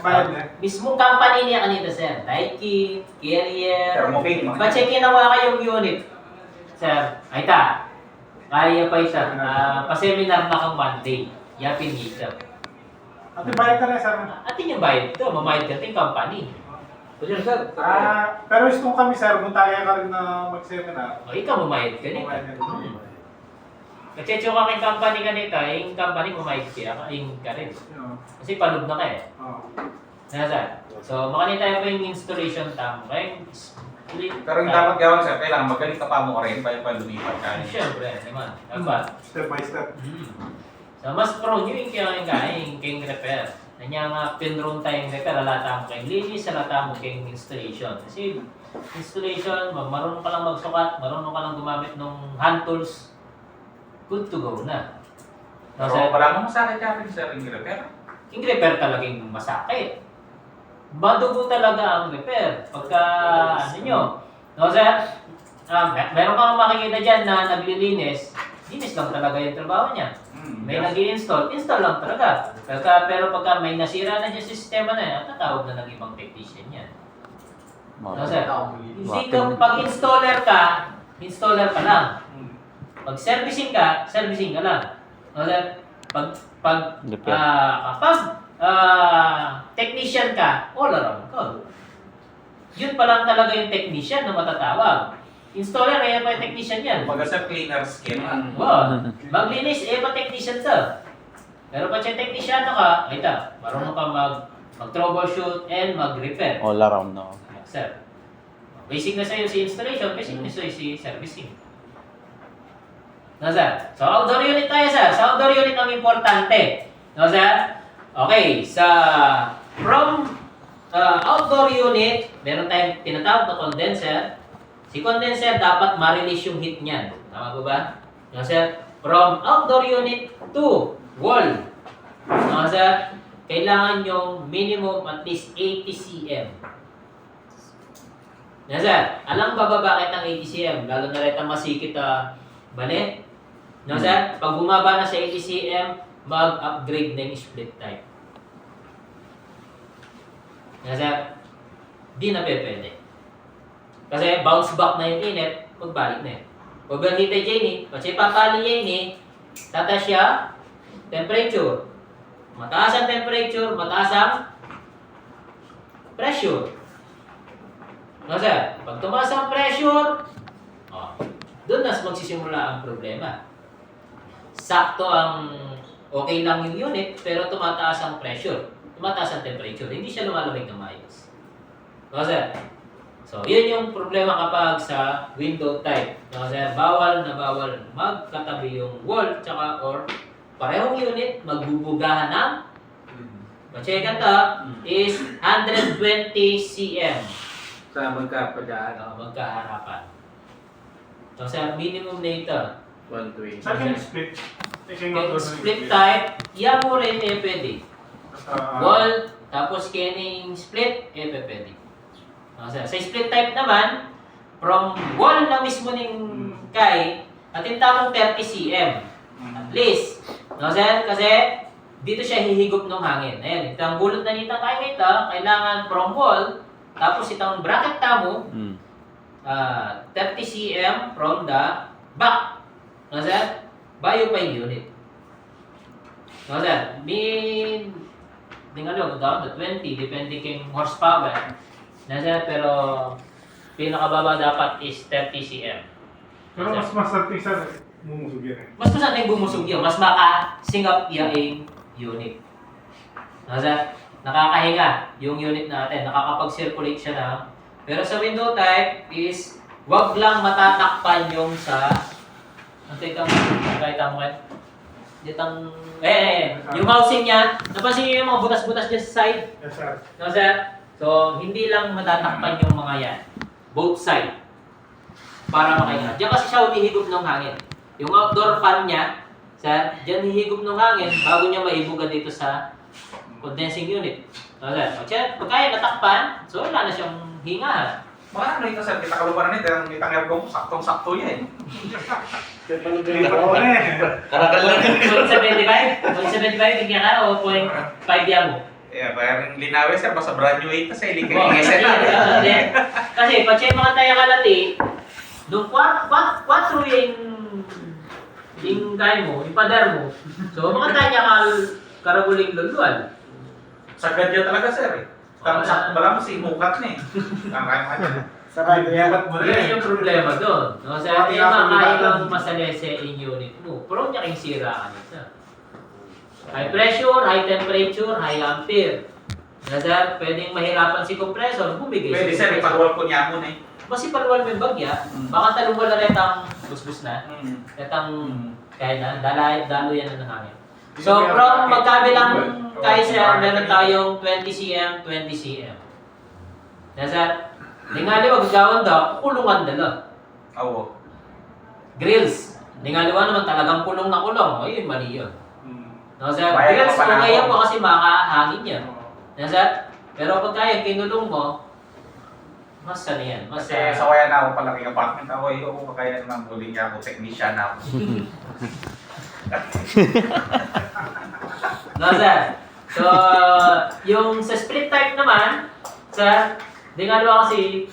bayad na. mismong company niya kanina sir. Daikin, Carrier. Thermofane. Ba't ginawa kayong unit? Sir, ay ta. Kaya pa isa. Pa-seminar na kang Monday. Yapin dito. Ate, bayad ka na sir. Atin yung bayad ito. Mamayad ka yung company. Pero gusto kami sir, kung tayo ka rin na mag-seminar. O ikaw mamayad ka nito. Kasi ka kay company ka nito, yung company mamayad ka, yung ka rin. Kasi palud na ka eh. Nasa? So, makanita pa yung installation tamo. Kaya Pero yung dapat gawin sir, kailangan magaling ka pa mo rin para lumipat ka. siyempre, naman. Dapat. Step by step. So, mas pro nyo yung kayong repair. Kanya nga, pinroon tayong repair, alata mo kayong linis, alata mo kayong installation. Kasi, installation, marunong ka lang magsukat, marunong ka lang gumamit ng hand tools, good to go na. No, Pero sir? wala mong masakit ka rin sir yung repair. Yung repair talagang masakit. Madugo talaga ang repair. Pagka, ano nyo, no, sir? Meron kang makikita dyan na naglilinis, linis lang talaga yung trabaho niya. May nag-i-install, install lang talaga. Pero pagka may nasira na dyan sa sistema na yan, tatawag na ng ibang technician yan. No, sir? Hindi ka, pag installer ka lang. Pag servicing ka lang. No, sir? Kapag technician ka, all around ka. Yun pa lang talaga yung technician na matatawag. Installer, pa yung technician yan. Kumbaga sa cleaner skin. Maglinis, pa technician sir. Pero pa siya technician ka, marunong ka mag-troubleshoot and mag-repair. All around, no? Sir. Basic na sa'yo si installation, basic na sa'yo si servicing. No, sir? So, outdoor unit tayo, sir. Sa outdoor unit ang importante. No, sir? Okay, from outdoor unit, meron tayong tinatawag na condenser. Si condenser dapat ma-release yung heat niyan. Tama po ba? No, sir? From outdoor unit to wall. No, sir? Kailangan yung minimum at least 80 cm. No, sir? Alam ba bakit ang 80 cm? Lalo na rin ang masikip bali? No, sir? Pag bumaba na sa 80 cm, mag-upgrade na yung split type. No, sir? Di na pwede. Kasi bounce back na yung init, magbalik na yun. Overheated yan kasi papali yan tataas siya, temperature. Mataas ang temperature, mataas ang pressure. No, sir? Pag tumaas ang pressure, doon na magsisimula ang problema. Sakto ang okay lang yung unit, pero tumataas ang pressure. Tumataas ang temperature. Hindi siya lumalamig na maayos. No, sir? So, yun yung problema kapag sa window type. No, sir? Bawal na bawal magkatabi yung wall or parehong unit magbubugahan ng macheckan is 120 cm. Sa magkapadaan. Magkaharapan. So, sir, minimum na ito. 120. Sa akin split. Split type, yan mo rin pwede. Wall, tapos kening split, pwede. Sa split type naman, from wall na mismo ng kay, atin tamang 30 cm. At least. No, sir? Kasi dito siya hihigop ng hangin. Ayan, itang gulot na nito kaya ito, kailangan from wall, tapos itang bracket tamo, 30 cm from the back. No, sir? Bayo pa yung unit. No, sir? Down to 20, depende kay horsepower. No, sir? Pero pinakababa dapat is 30 cm. Pero mas masarting sa mumusog yan Mas masanay bumusog yun. Mas makasingap yung unit. No, sir? Nakakahinga yung unit natin. Nakakapag-circulate siya na. Pero sa window type is wag lang matatakpan yung sa yung housing niya. Napansin niyo yung mga butas-butas dyan sa side? Yes, sir. No, sir? So, hindi lang matatakpan yung mga yan. Both side. Para makahinga. Diyan kasi siya humihigop ng hangin. Yung outdoor fan niya, sir, diyan hihigop ng hangin bago niya maibuga dito sa condensing unit. No, sir? Pag kaya natakpan, so wala na siyang hingahan. Mga ito sir, kita kaluparan nito, yung itang aircon ko, saktong-sakto yan. Karagal lang. 0.75, bigyan ka o 0.5 yan mo. Parang linawin sir, basta brand new 8 kasi hindi Oh, kayo ingesen lang. Kasi pag mga tayo kalati, nung 4 yung kaya mo, yung padar mo. So mga tayo karaguling luluan. Sagad yan talaga sir. Parang sakto ba lang kasi mukat na Sarado yan. Yun yung problema doon. No? Sa atin yung makakaya kang masalese in unit mo. Pero niya kayong sira ka nito. High pressure, high temperature, high ampere. Nasa pwedeng mahirapan si compressor, bumigay Pwede sir, ipagwal ko niya muna Kasi palwal may bagya, baka talong wala retang busbus na. Retang kaya na, dalo yan ng hangin. So from magkabilang kaya siya, meron tayong 20 cm, 20 cm. Nasa, ningali wag gawin daw, kulungan dala. Oo. Grills. Ningaliwa naman talagang kulong na kulong. O yun, mali yun. Nasa, Bayan grills, ka pa na okay yan ako. po kasi makahangin yan. Nasa, pero pag kaya kinulong mo, Mas ano yan? Mas Kasi sa kaya na ako palaking apartment ako, yung kaya naman huling ako, technician ako. No, sir. So, yung sa split type naman, sir, di nga naman kasi,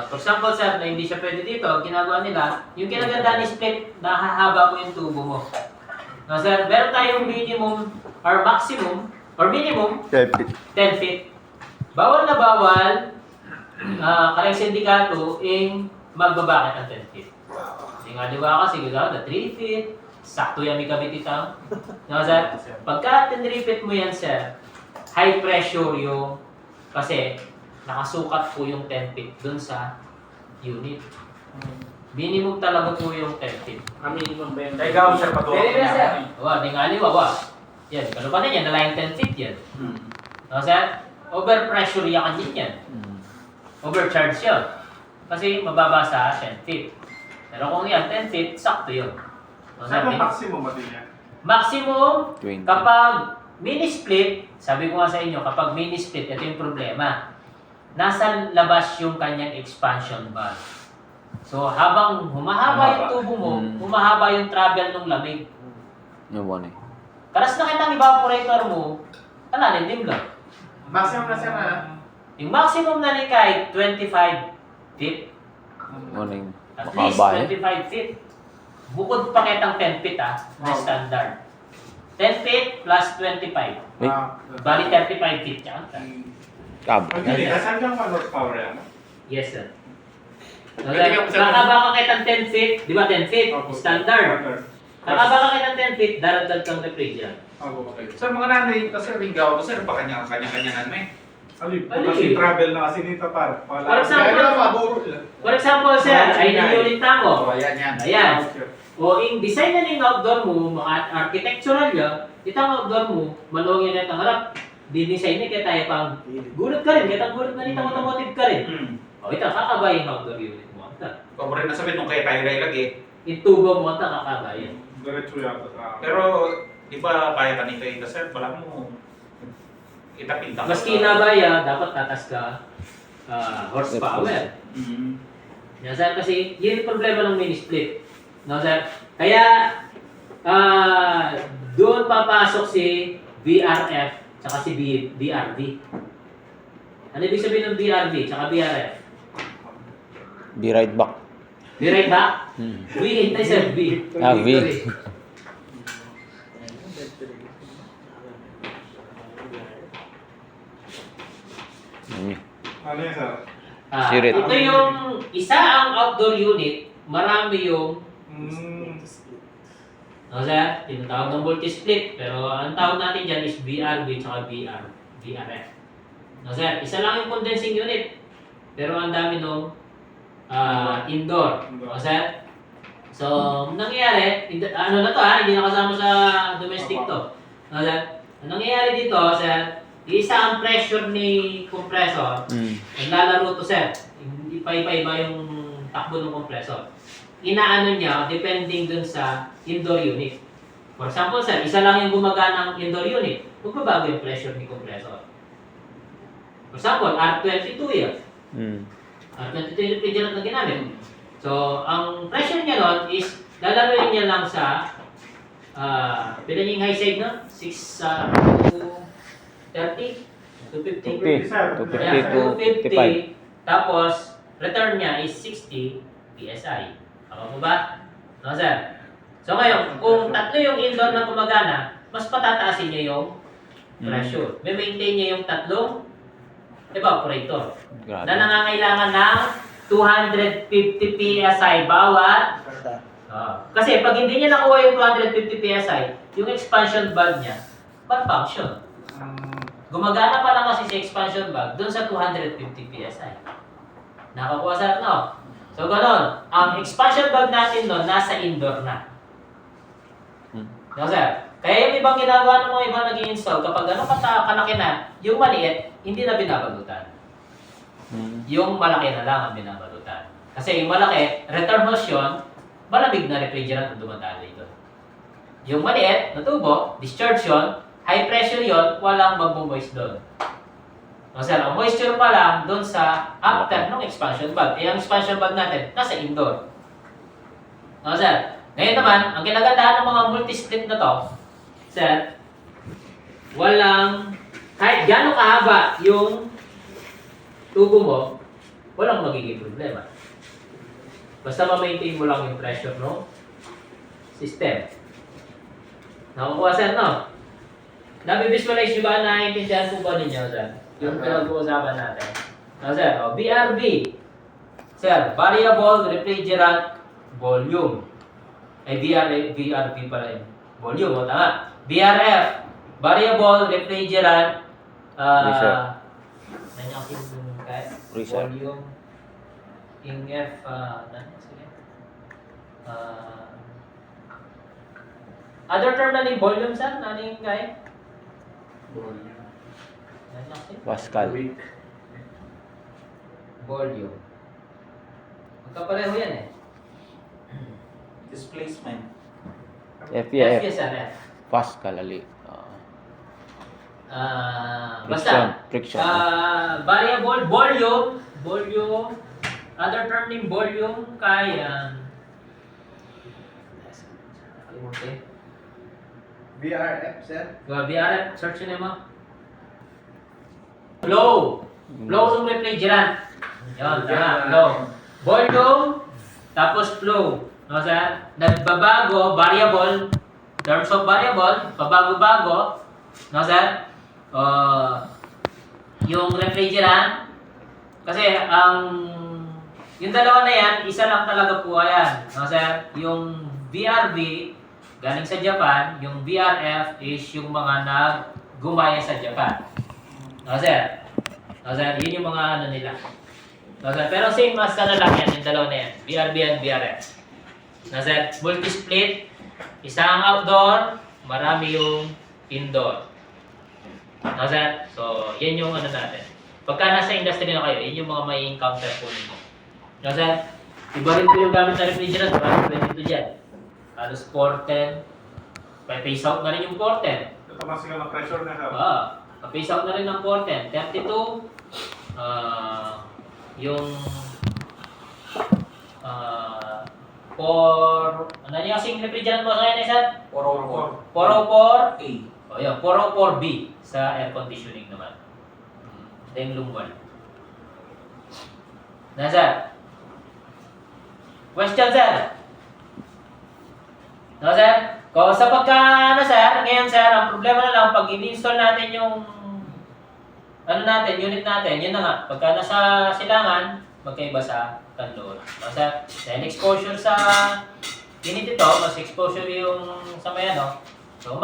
for example, sir, na hindi siya pwede dito, ginagawa nila, yung kinaganda ni split, nahahaba mo yung tubo mo. No, sir, meron tayong minimum or maximum, or minimum, 10 feet. Bawal na bawal, karang sindikato, magbabakit ng 10 feet. Di nga, di ba kasi, gagawin na 3 feet, sakto yan may kabit ito. No, sir? Pagka tinripit mo yan, sir, high pressure yung, kasi nakasukat po yung 10 feet dun sa unit. Minimum talaga po yung 10 feet. Minimum ba yun? Kaya ikaw, sir, patuwa Pwede ba, sir? niya. Wa, di nga liwa, wa. Yan, kalupanan yan, nalayang 10 feet yan. No, sir? Overpressure yakan din yan. Overcharge yun. Kasi mababa sa 10 feet. Pero kung yan, 10 feet, sakto yun. No, sir? Saan ang maximum ba din yan? Maximum, 20. kapag mini-split, sabi ko nga sa inyo, kapag mini-split, ito yung problema. Nasa labas yung kanyang expansion valve. So, habang humahaba yung tubo mo, humahaba yung travel ng lamig. Yung one eh. Karas na kitang evaporator mo, alalim din lang. Maximum na siya na. Yung maximum na ni kahit 25 feet, One eh. at least Makaba eh. 25 feet. Bukod pa kitang 10 feet na standard. 10 feet plus 25. Eh, Bali 35 feet tsaka. Kab. Hindi, saan kang 1 horsepower yan? Yes, sir. So, Pwede ka- kakabaka kitang 10 feet, di ba 10 feet? Opo. Standard. Kakabaka kitang 10 feet, daragdag kang refrigerant. Opo, okay. Sir, mga nanay, kasi ringaw ko, sir, baka kanya-kanyangan mo eh. Ali, Ali. kasi travel na kasi nito par. For example, sir, ay unit na mo. So, ayan yan. Ayan. O, yung design na ng outdoor mo, mga architectural yan, itang outdoor mo, maluwag yan itang harap. Dinesign na kaya tayo pang gulat ka rin, kitang gulat na itang automotive ka rin. O, ito, kakabay yung outdoor unit mo. Ito, Kung rin nasabihin nung kaya tayo lagi. yung tubo mo, ito, kakabay yan. Diretso yata sa... Pero, di ba kaya kanito ito, sir? Wala mo itapinta. Maski nabaya, dapat tatas ka horsepower. Yan, sir, kasi yun yung problema ng mini-split. No, sir? Kaya, doon papasok si VRF tsaka si BRV. Ano ibig sabihin ng BRV tsaka BRF? Be right back. Be right back? V, hintay sir, V. Ah, V. Ano yan, sir? Sirit. Ito yung isa ang outdoor unit, marami yung no, sir, tinatawag ng multi-split, pero ang tawag natin dyan is BRV tsaka BRF. No, sir, isa lang yung condensing unit, pero ang dami nung indoor. No, sir? So, nangyayari, ano na to ha, hindi na kasama sa domestic to. No, sir? Ang nangyayari dito, sir, isa ang pressure ni compressor, naglalaro to, sir. Ipa-iba yung takbo ng compressor. Inaano niya, depending dun sa indoor unit. For example, sir, isa lang yung gumagana ng indoor unit, magbabago yung pressure ni compressor. For example, R22 yan. R22 yung refrigerant na ginamit. So, ang pressure niya nun is, lalaroin niya lang sa, pila niya yung high side, no? 230? 250? 250 Ayan, to 55. 250. Tapos, return niya is 60 PSI. Tama po ba? No, sir? So, ngayon, kung tatlo yung indoor na gumagana, mas patataasin niya yung pressure. May maintain niya yung tatlong evaporator na Grabe. nangangailangan ng 250 PSI bawat. Kasi pag hindi niya nakuha yung 250 PSI, yung expansion valve niya, malfunction. Gumagana pa lang kasi sa expansion valve doon sa 250 PSI. Nakakuha sa no? So, ganon. Ang expansion valve natin doon, nasa indoor na. No, sir? Kaya yung ibang ginagawa ng mga ibang nag-i-install, kapag gano'n kalaki na, yung maliit, hindi na binabalutan. Yung malaki na lang ang binabalutan. Kasi yung malaki, return hose yun, malamig na refrigerant ang dumadaan dito. Yung maliit na tubo, discharge yun, high pressure yun, walang magmo-moist doon. No, sir, ang moisture pa lang doon sa after ng expansion valve. Eh, ang expansion valve natin, nasa indoor. No, sir. Ngayon naman, ang kinagandahan ng mga multi-split na to, sir, walang, kahit gano'ng kahaba yung tubo mo, walang magiging problema. Basta ma-maintain mo lang yung pressure no system. Nakukuha, sir, no? Nabi-visualize nyo ba? Naiintindihan po ba ninyo, sir? Yung pinag-uusapan natin. No, sir, BRV. Sir, Variable Refrigerant Volume. Ay, VRV pala yun. Volume, o tama. BRF. Variable Refrigerant Pressure. Pressure. Volume. Ing F, other term na ni volume, sir? Nani yung kaya? Pascal. Volume. Magkapareho yan eh. Displacement. F, F, yes, sir, F. Pascal, ali. Basta. Friction. Variable, volume, other term ni volume, kaya, okay. VRF, sir. BRF, search nyo mo. Flow ng refrigerant. Yun, tama, flow. Volume, tapos flow. No, sir? Nagbabago, variable, terms of variable, pabago-bago. No, sir? Yung refrigerant, kasi yung dalawa na yan, isa lang talaga po yan. No, sir? Yung VRV, galing sa Japan, yung VRF is yung mga nag-gumaya sa Japan. No, sir? No, sir? Yun yung mga ano nila. No, sir? Pero same as na lang yan, yung dalawa na yan. VRV and VRF. No, sir? Multi-split, isang outdoor, marami yung indoor. No, sir? So, yan yung ano natin. Pagka nasa industry na kayo, yun yung mga may encounter po ninyo. No, sir? Iba rin po yung gamit na refrigerant. Marami po dito dyan. Halos 410. May phase out na rin yung 410. Tumaas ka ng pressure na sir. Phase out na rin ng 410. 32. Yung 4... Ano yung kasing refrigerant mo sa kanya, sir? 404. 404. A. O yun, 404B sa air conditioning naman. Ito yung lumwal. Na, sir? Question, sir? No, sir? Kung sa pagka, ano, sir, ngayon, sir, ang problema na lang, pag in-install natin yung, ano natin, unit natin, yun na nga, pagka nasa silangan, magkaiba sa kanlood. No, sir? Then, exposure sa unit ito, mas exposure yung sa may, ano, so,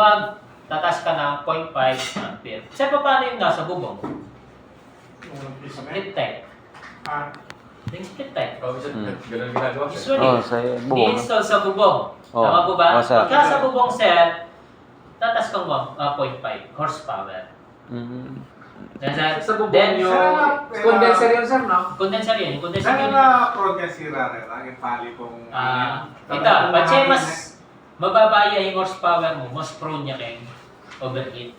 tataas ka ng 0.5 ampere. Sir, paano yung nasa bubong? Split type. Yung split type. Ganun ginagawa siya. Usually, Sa bubong. i-install sa bubong. Oh. Tama po ba? Sir. Pagka sa bubong, sir, tatas kang 0.5 horsepower. Then, Sa bubong then, yung condenser yun, sir, no? condenser yun. Yung condenser Sana yun. na-prod niya si Rare, ang pali kong... Ito, kasi mas mababa yung horsepower mo, mas prone niya kayong overheat.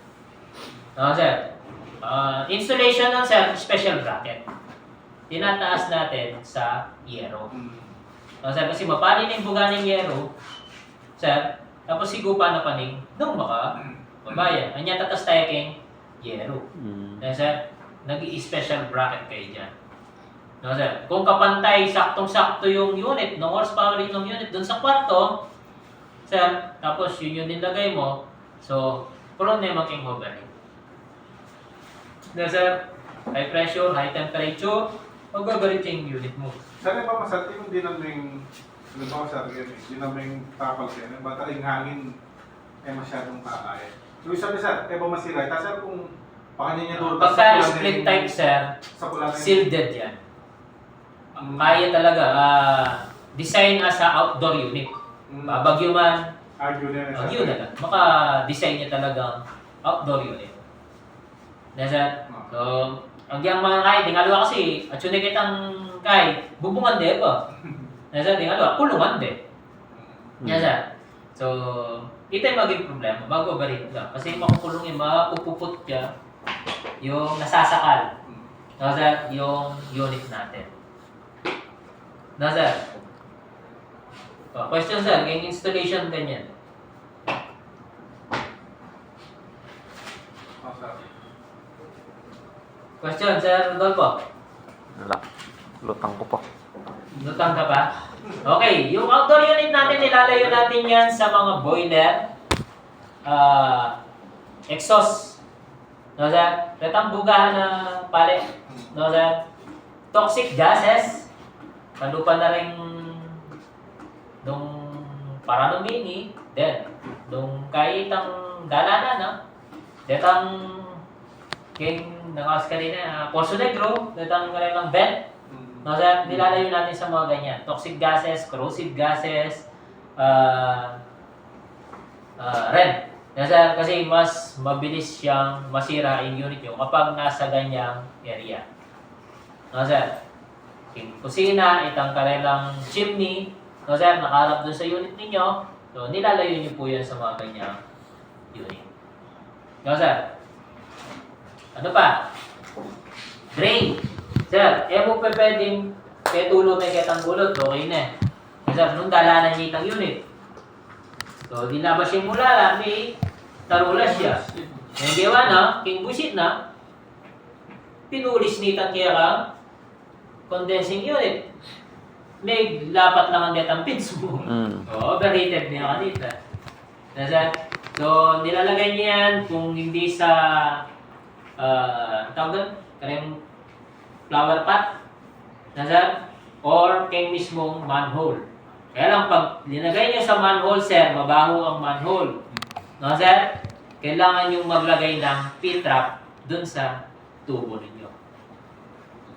No, sir? Installation ng, sir, special bracket. Tinataas natin sa yero. No, sir, kasi mapali na yung buga ng yero, sir, tapos higupa na paning, nung babaya. Anya tatas tayo kayong yero. No, sir, nag-i-special bracket kayo dyan. No, sir, kung kapantay, saktong-sakto yung unit, no horsepower yung unit dun sa kwarto, sir, tapos yun yung nilagay mo, so, prone na maging overheat. No, sir, high pressure, high temperature, mag-overheat yung unit mo. Sana ba masarti kung di namin... Ano ba masarti yan eh? Di namin tapal yan. Ang bataling hangin ay masyadong kakaya. So sabi sir, ba masira? Tapos kung pakanya niya doon... Pagka split type, sir, Sa pula na shielded yan. Kaya talaga, design as a outdoor unit. Bagyo man, Argue na yan. bagyo na lang. Maka-design niya talagang outdoor unit. Na, sir? So, ang diyang mga kay, tingalo kasi, at yun kitang kay, bubungan de ba? Na, sir, tingalo, kulungan de. Na, sir? So, ito yung maging problema, bago overheat lang. Kasi makukulong yung mapupuput ka, yung nasasakal. No, sir, yung unit natin. No, sir. Question, sir. Yung installation, ganyan. Oh, sir. Question, sir Rodolfo. Wala. Lutang ko pa. Lutang ka pa? Okay, yung outdoor unit natin, nilalayo natin yan sa mga boiler, exhaust. No, sir? Retang bugahan na pare. No, sir? Toxic gases. Kalupa na rin nung paranumini. Then, nung kaitang dalanan, no? Detang king nangas kanina, Poso Negro, detang kanilang vent. No, sir, nilalayo natin sa mga ganyan. Toxic gases, corrosive gases, red. No, sir, kasi mas mabilis siyang masira yung unit nyo kapag nasa ganyang area. No, sir. Yung kusina, itang karelang chimney, no, sir, nakaharap dun sa unit ninyo. So, nilalayo nyo po yan sa mga ganyang unit. No, sir. Ano pa? Drain. Sir, mo pa pwedeng petulo may ketang gulot, okay na. Sir, nung dalanan niya itang unit. So, dinabas yung mula, may tarula siya. Yung gawa na, king busit na, pinulis nitang kaya kang condensing unit. May lapat lang ang detang pins mo. So, overheated niya kanita. Sir, so, nilalagay niya yan kung hindi sa tawag doon, kareng flower pot, sir, or kay mismong manhole. Kaya lang, pag linagay niyo sa manhole, sir, mabaho ang manhole. No, sir? Kailangan yung maglagay ng P-trap dun sa tubo ninyo.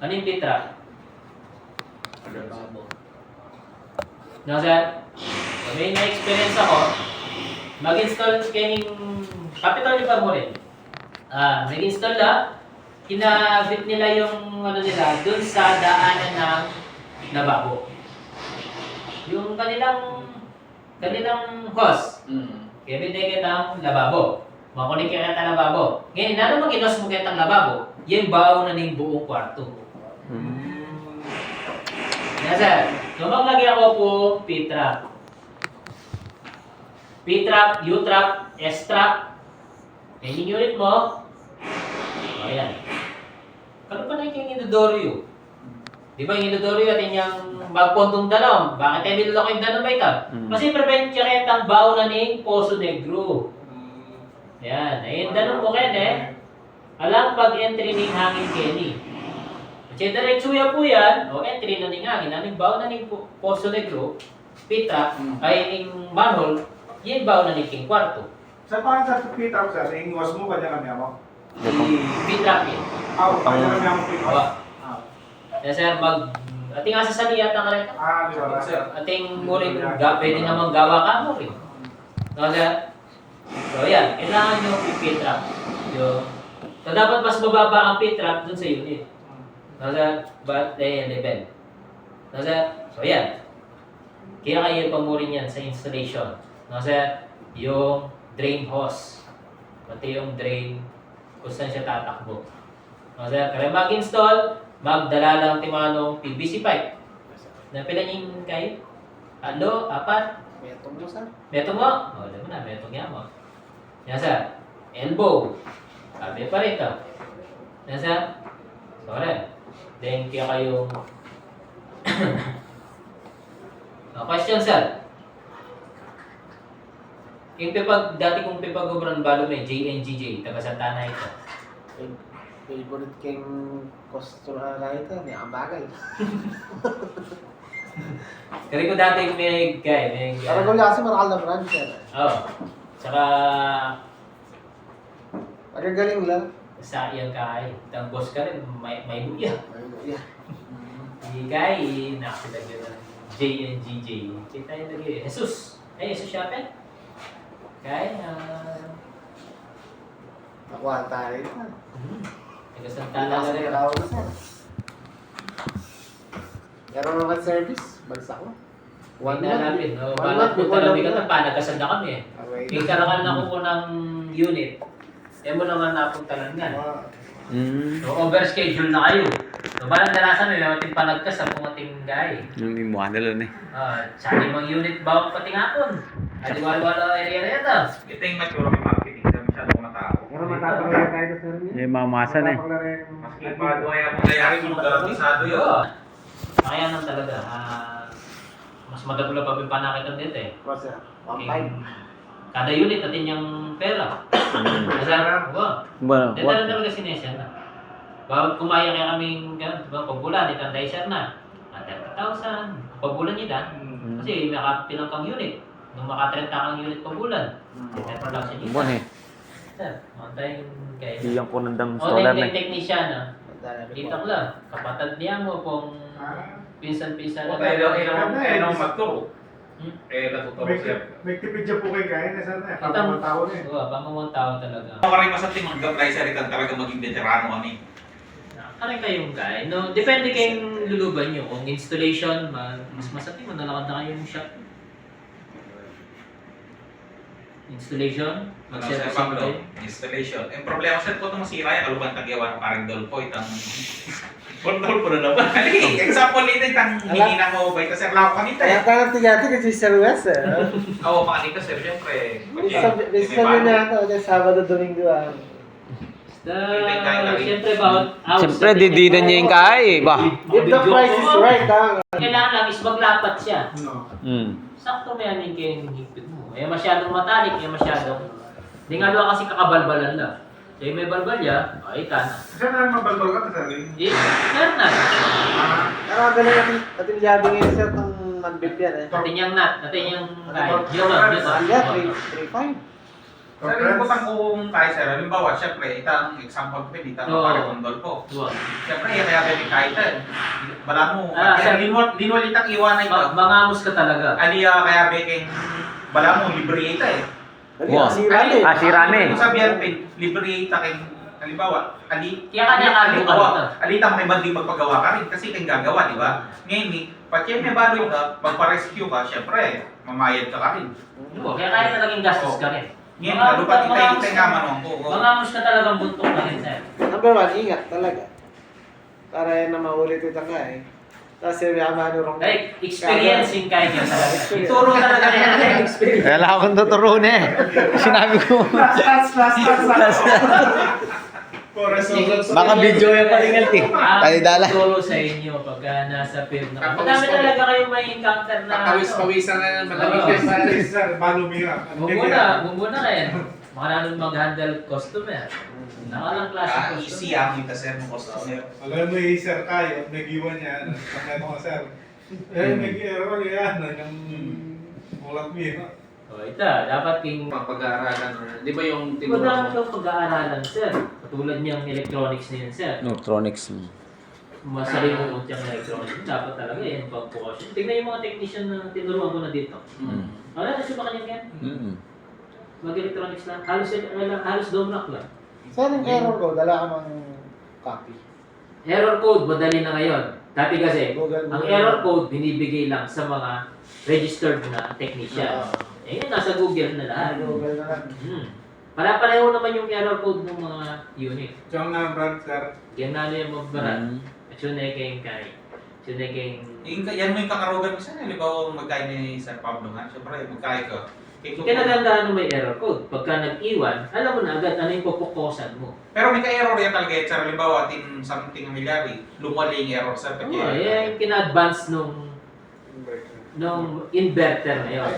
Ano yung P-trap? No, sir? So, may na-experience ako, mag-install kayo capital nyo pa mo rin. Nag-install na, kinabit nila yung ano nila dun sa daanan ng lababo. Yung kanilang hose, kaya binigay ng lababo. Makunik ka ng lababo. Ngayon, ano mang inos mo kitang lababo? Yung bawo na ng buong kwarto. Yes, sir. So, maglagay ako po P-trap. P-trap, U-trap, S-trap. Yung unit mo. O, ayan. Kano pa na yung inodoryo? Di ba yung inodoryo at yung magpontong dalawang? Bakit tayo nilala ko yung dalawang ba ito? Kasi prevent siya kahit ang bawo na ng Poso Negro. Ayan. Ayun, dalawang mo kayo alang pag-entry ng hangin Kenny. Kasi diretsuya po yan, o entry na ng hangin, ang bawo na ng Poso Negro, pita, ay ng manhole, yung bawo na ng king kwarto. Sir, paano sa P-trap, sir? Yung was mo, kanya kami ako? P-trap yun. Kanya kami ako P-trap? Kaya sir, ating asa sa niyata ka rin. Di ba, sir? Ating muring, pwede namang gawa ka mo rin. No, sir? So, yan. Kailangan nyo P-trap. So, dapat mas mababa ang P-trap dun sa unit. No, sir? But, level. No, sir? So, yan. Kaya kayo pamurin yan sa installation. No, sir? Yung drain hose. Pati yung drain kung saan siya tatakbo. No, sir? Kaya mag-install, magdala lang timanong PVC pipe. Napila yung kayo? 4, 4? Meto mo, sir. Meto mo? O, alam mo na, meto nga mo. Yan, sir. Elbow. Sabi pa rin ito. Yan, sir. Sorry. Then, kaya kayong... question, sir. Yung dati kong pipag-ubran balo may JNGJ, taga Santana ito. Favorite king customer na ito, may ambagal. Kasi ko dati may guy. Parang kasi marakal na brand, sir. Oo. Tsaka... Magagaling lang. sa iyang kay. Ang boss ka rin, may buya. Yeah. Hindi kay, nakasilag yun ng JNGJ. Kita yung lagi, Jesus. Jesus Shopee. Kay, Nakuha tayo ito. taga Santana ka rin. Tawag na, sir. Meron naman service, bagsak ko. One na namin. Balat po talabi ka pa, nagkasanda kami eh. Kaya karakan na ko ng unit. Eh mo naman napuntalan nga. Mm. So, overschedule na kayo. So, parang darasan nila, mating palagkas sa pumating gay. Yung imuha nila eh. Sa limang unit bawat pating hapon. Aliwala area ito. Ito yung mature ng marketing. Sir, masyadong matao. Pero matapang lang tayo sa sir niya. Yung mamasan eh. Matapang lang rin. Maski pa doon yung mangyayari yung garantisado yun. Kaya nang talaga, mas madagula pa yung panakitan dito eh. O sir, Kada unit natin yung pera. Kasi, Bueno, dito na talaga sinesya na. Bawat kumaya kaya kaming, pagbulan, itang daisya na. 30,000. Pagbulan niya dan. Kasi makapilang kang unit. Nung maka 30 kang unit pagbulan. 10,000 yun. Bon eh. Sir, montayin kayo. Iyan ko ng dam O, solar na na yung technician na. Dito ko lang. Kapatid niya mo pong pinsan-pinsan O tayo, ilang magturo. Natuturo siya. May tipidya po kayo kaya na sana. Kitang- Kapag mga tao na eh. Oo, pang tao talaga. Maraming masakit mag-apply sa rikan talaga maging veterano kami. Ano kayong guy? No, depende kayong luluban nyo. Kung installation, mas masakit mo, nalakad na kayo yung shop. Installation, Ano mag-set sa up Pablo? kayo. Installation. Ang problema sir ko itong masira yung aluban tagyawan ng parang Dolpo. Itang... Dolpo na naman. Example nito itang hinina mo ba ito sir lako kanita Kaya eh. parang tigati kasi Sir Wes eh. Oo, makanita sir, syempre. Sabi niya ito, Sabado, Domingo ah. Siyempre, bawat house. Siyempre, didinan niya yung kaay eh. Ba? If the price is right, Kailangan lang is maglapat siya. No. Mm. Sakto may aning kayong higpit mo. Eh masyadong matalik, eh masyadong... Di nga doon kasi kakabalbalan lang. So may balbalya, ay ka na. Saan na mabalbal ka sa sarili? Eh, meron na. Pero galing ating jabi ngayon sir, itong nagbip yan eh. Natin yung nut, natin yung kahit. Yun Yeah, 3.5. Sir, yung butang kung tayo sir, halimbawa, syempre, itang example ko, itang Oo. parang Dolpo. Diba? Syempre, kaya may kahit bala mo, Ah, kaya sir. dinwalitang iwan na ito. Mangamos ka talaga. Aliya kaya beking bala mo libre ita eh. Wow. Sira eh. Ah, sira na eh. Kung sabihan pin libre ita kay halimbawa Kaya kanya kagawa. alita mo kay banding magpagawa ka rin kasi kay gagawa, di ba? Ngayon ni pati may baloy ka, magpa-rescue ka, syempre mamayad ka rin. Diba? Kaya kaya talagang gastos ka rin. Ngayon lalo pa itay nga manong ko. Mangamos ka talagang buntok na rin, sir. Number 1, ingat talaga. Para yan na maulit ito ka eh. Tapos yung yaman yung Like, experiencing kayo yan talaga. Ituro talaga yan ng experience. Kaya akong tuturo na eh. Sinabi ko. Last. Baka video yung palingal eh. Tayo dala. Ituro sa inyo pag nasa field na. Madami talaga kayong may encounter na. Kakawis-pawisan na ng malamig Oo. yan pare. Sir, balo mira. Bumuna kayo. Makalalong mag-handle customer. Nakalang klase Easy ang kita sir mo customer. Alam mo yung sir tayo, nag-iwan niya. Pagkaya ko sir. Nag-error yan. Yung ulat mira. O, ito, dapat king... Pag-aaralan. Di ba yung tinuro Madami mo? kang pag-aaralan, sir. Katulad niyang electronics na yun, sir. Electronics. Masalimuot yung electronics. Dapat talaga yan, pag-precaution. Tingnan yung mga technician na tinuruan ko na dito. Mm. Wala na siya ba kanyang yan? Mm. Mag-electronics lang. Halos dome lock lang. Saan yung error ko? Dala ka ng copy. Error code, madali na ngayon. Dati kasi, Google. ang error code binibigay lang sa mga registered na technician. Eh, yun, nasa Google na lahat. Google na lang. Pala-pareho naman yung error code ng mga unit. Siyang na brand sir. Yan na yung magbarat. Mm. At yun ay kayong kay. Yun ay kayong... Yan mo yung kakarogan mo sir. Halimbawa magkain ni Sir Pablo nga. Syempre, magkain ka. Kaya nagandaan may error code. Pagka nag-iwan, alam mo na agad ano yung pupukosan mo. Pero may ka-error yan talaga. Sir, halimbawa, something milyari. Lumali yung error sir. Oo, yan yung kina-advance nung inverter na yun.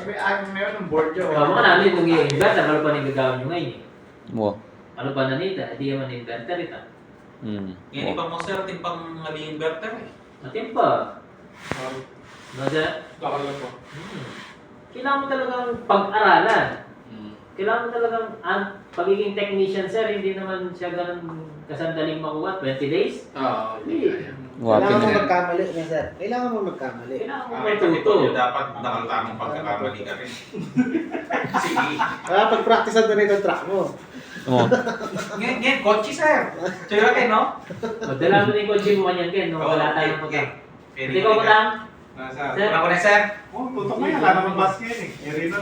Meron ng board yun. Kaya mga namin kung yung inverter, ano pa nang gagawin nyo ngayon eh? Wow. Ano pa nanita? Hindi naman inverter ito. Mm. Yan ibang mo sir, timpang mali inverter eh. Matin pa. Nada? Bakal lang po. Kailangan mo talagang pag-aralan. Kailangan mo talagang pagiging technician, sir, hindi naman siya ganun kasandaling makuha. 20 days? Oo, hindi kaya. Wow. Kailangan mo Pinag- magkamali na sir. Kailangan mo magkamali. Kailangan mo Ito matuto. dapat nakatamang pagkakamali ka rin. Sige. Kaya pag-practice na rin ang track mo. Oh. Ngayon, kotse sir. Tsaka kayo, no? O, dala mo na yung kotse mo man yan, Ken, nung wala tayong pagka. Very Hindi ko good. lang. Nasa. Sir. Una ko na sir. Oh, tutok na yan. Wala naman mask yan eh. Area na.